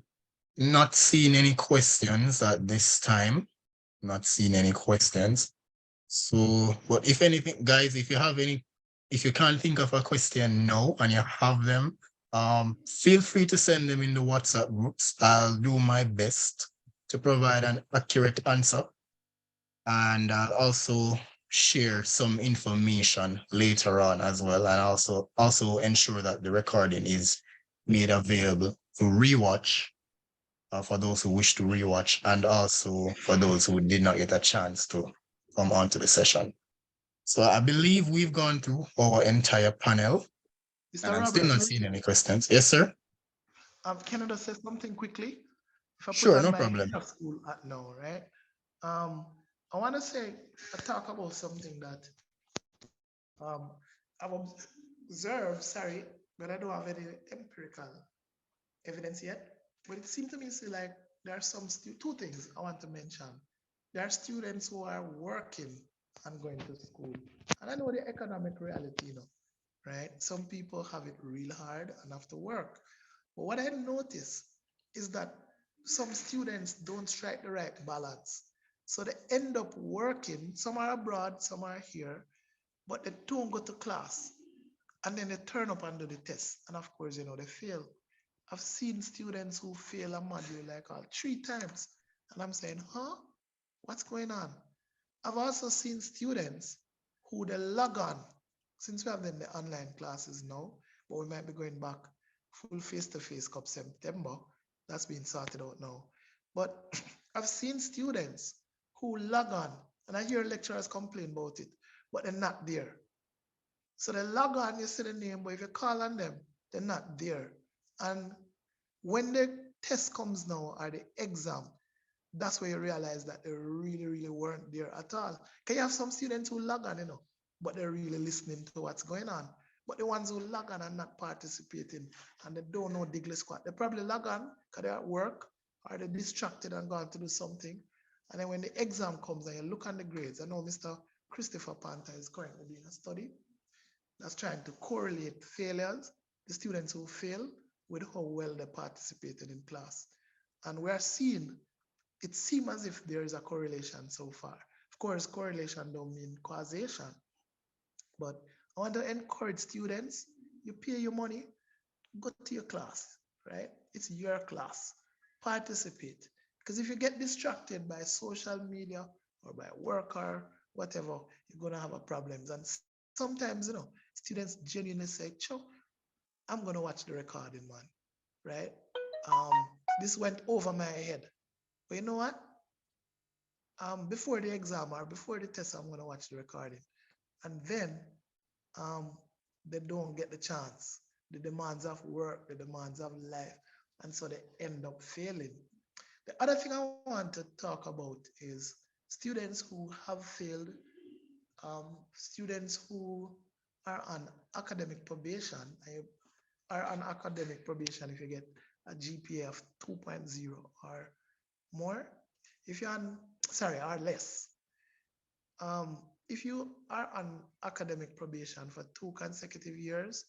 not seeing any questions at this time. Not seeing any questions. So, but if anything, guys, if you can't think of a question now and you have them, feel free to send them in the WhatsApp groups. I'll do my best to provide an accurate answer. And I'll also share some information later on as well. And also ensure that the recording is made available to rewatch for those who wish to rewatch, and also for those who did not get a chance to come onto the session. So I believe we've gone through our entire panel. Mr. And I'm Robert, still not seeing any questions. Yes, sir? can I just say something quickly? If I put Sure, on no my problem. head of school at now, right? I want to say, talk about something that I've observed, sorry, but I don't have any empirical evidence yet. But it seems to me like there are two things I want to mention. There are students who are working and going to school. And I know the economic reality, right? Some people have it real hard and have to work. But what I notice is that some students don't strike the right balance. So they end up working. Some are abroad, some are here, but they don't go to class. And then they turn up and do the test. And of course, they fail. I've seen students who fail a module like all 3 times. And I'm saying, huh? What's going on? I've also seen students who they log on, since we have them in the online classes now, but we might be going back full face-to-face come September. That's being sorted out now. But I've seen students who log on, and I hear lecturers complain about it, but they're not there. So they log on, you see the name, but if you call on them, they're not there. And when the test comes now or the exam, that's where you realize that they really weren't there at all. Can you have some students who log on, but they're really listening to what's going on? But the ones who log on and not participating and they don't know diddly squat, they probably log on because they're at work or they're distracted and gone to do something. And then when the exam comes and you look on the grades, I know Mr. Christopher Panther is currently doing a study that's trying to correlate failures, the students who fail, with how well they participated in class. And we're seeing, it seems as if there is a correlation so far. Of course, correlation don't mean causation, but I want to encourage students, you pay your money, go to your class, right? It's your class. Participate. Because if you get distracted by social media or by work or whatever, you're going to have a problems. And sometimes, students genuinely say, Cho, I'm going to watch the recording, man, right? This went over my head. But you know what? Before the exam or before the test, I'm going to watch the recording. And then they don't get the chance. The demands of work, the demands of life, and so they end up failing. The other thing I want to talk about is students who have failed, students who are on academic probation, are on academic probation if you get a GPA of 2.0 or more. If you're on, sorry, or less. If you are on academic probation for 2 consecutive years,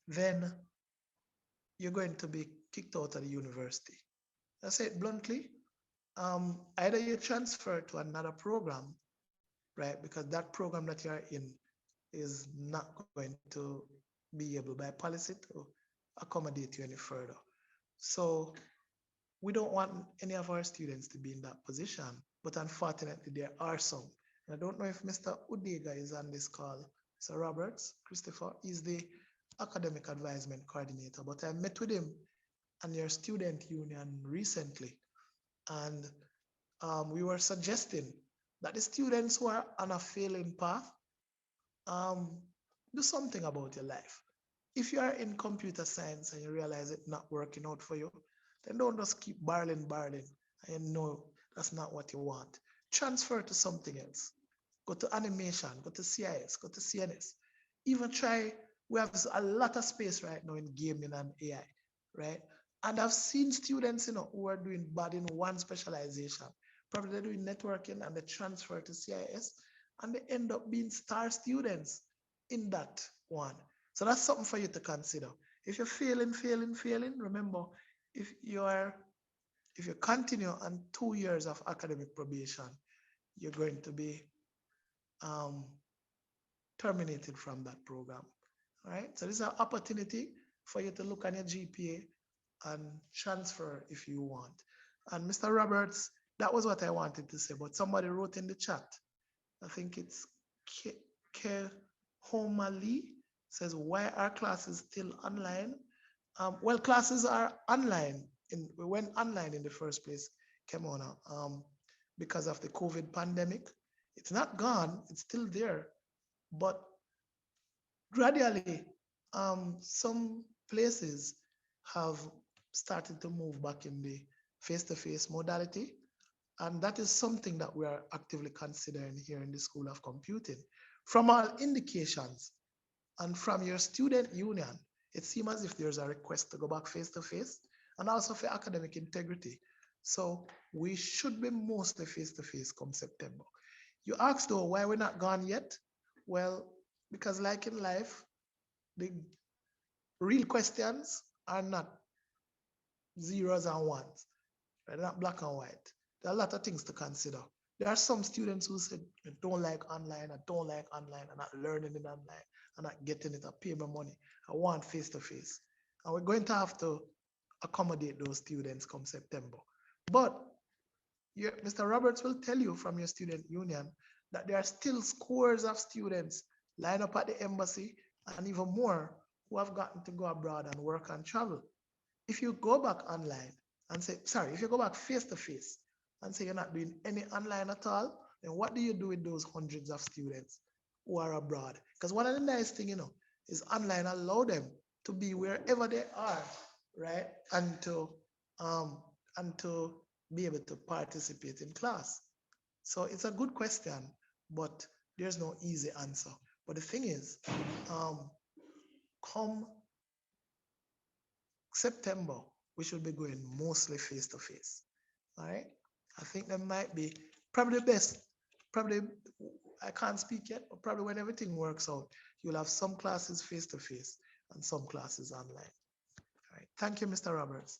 then you're going to be kicked out of the university. I say it bluntly, either you transfer to another program, right? Because that program that you're in is not going to be able by policy to accommodate you any further. So we don't want any of our students to be in that position, but unfortunately there are some. And I don't know if Mr. Udega is on this call. Sir Roberts, Christopher, is the academic advisement coordinator, but I met with him and your student union recently, and we were suggesting that the students who are on a failing path, do something about your life. If you are in computer science and you realize it's not working out for you, then don't just keep barreling, and you know that's not what you want. Transfer to something else. Go to animation, go to CIS, go to CNS. Even try, we have a lot of space right now in gaming and AI, right? And I've seen students, who are doing bad in one specialization. Probably they're doing networking and they transfer to CIS and they end up being star students in that one. So that's something for you to consider. If you're failing, remember, if you continue on 2 years of academic probation, you're going to be terminated from that program. All right. So this is an opportunity for you to look on your GPA and transfer if you want. And Mr. Roberts, that was what I wanted to say, but somebody wrote in the chat. I think it's Homali says, why are classes still online? Well, classes are online. We went online in the first place, Kemona, because of the COVID pandemic. It's not gone, it's still there. But gradually, some places have started to move back in the face-to-face modality. And that is something that we are actively considering here in the School of Computing. From all indications and from your student union, it seems as if there's a request to go back face-to-face and also for academic integrity. So we should be mostly face-to-face come September. You asked though, why we're not gone yet? Well, because like in life, the real questions are not zeros and ones. They're not black and white. There are a lot of things to consider. There are some students who said, I don't like online, I'm not learning it online, I'm not getting it, I pay my money, I want face-to-face. And we're going to have to accommodate those students come September. But Mr. Roberts will tell you from your student union that there are still scores of students lined up at the embassy and even more who have gotten to go abroad and work and travel. If you go back online and say, sorry, if you go back face-to-face and say you're not doing any online at all, then what do you do with those hundreds of students who are abroad? Because one of the nice things, is online allow them to be wherever they are, right? And to be able to participate in class. So it's a good question, but there's no easy answer. But the thing is, come September, we should be going mostly face-to-face. All right. I think that might be probably the best. Probably, I can't speak yet, but probably when everything works out, you'll have some classes face-to-face and some classes online. All right. Thank you, Mr. Roberts.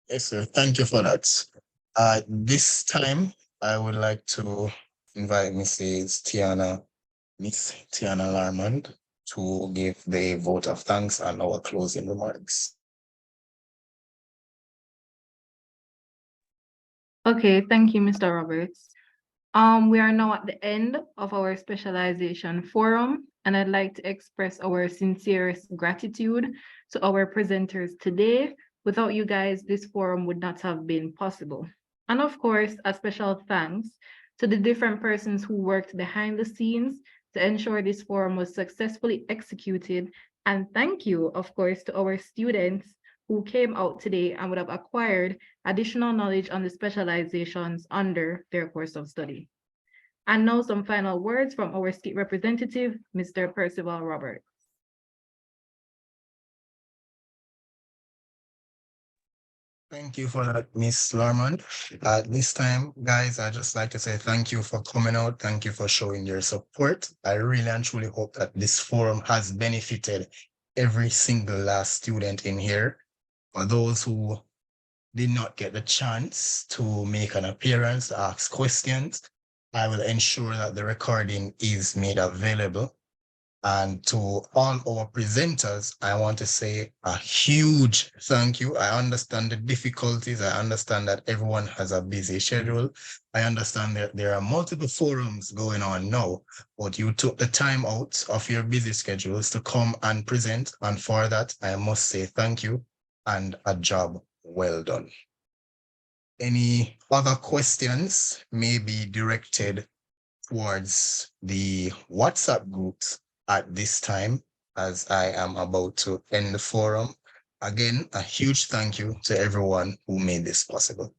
Yes, sir. Thank you for that. This time, I would like to invite Miss Tiana Larmond to give the vote of thanks and our closing remarks. Okay, thank you, Mr. Roberts. We are now at the end of our specialization forum, and I'd like to express our sincerest gratitude to our presenters today. Without you guys, this forum would not have been possible. And of course, a special thanks to the different persons who worked behind the scenes to ensure this forum was successfully executed. And thank you, of course, to our students who came out today and would have acquired additional knowledge on the specializations under their course of study. And now some final words from our state representative, Mr. Percival Roberts. Thank you for that, Miss Larmond. At this time, guys, I'd just like to say thank you for coming out. Thank you for showing your support. I really and truly hope that this forum has benefited every single last student in here. For those who did not get the chance to make an appearance, ask questions, I will ensure that the recording is made available. And to all our presenters, I want to say a huge thank you. I understand the difficulties. I understand that everyone has a busy schedule. I understand that there are multiple forums going on now, but you took the time out of your busy schedules to come and present. And for that, I must say thank you and a job well done. Any other questions may be directed towards the WhatsApp groups at this time, as I am about to end the forum. Again, a huge thank you to everyone who made this possible.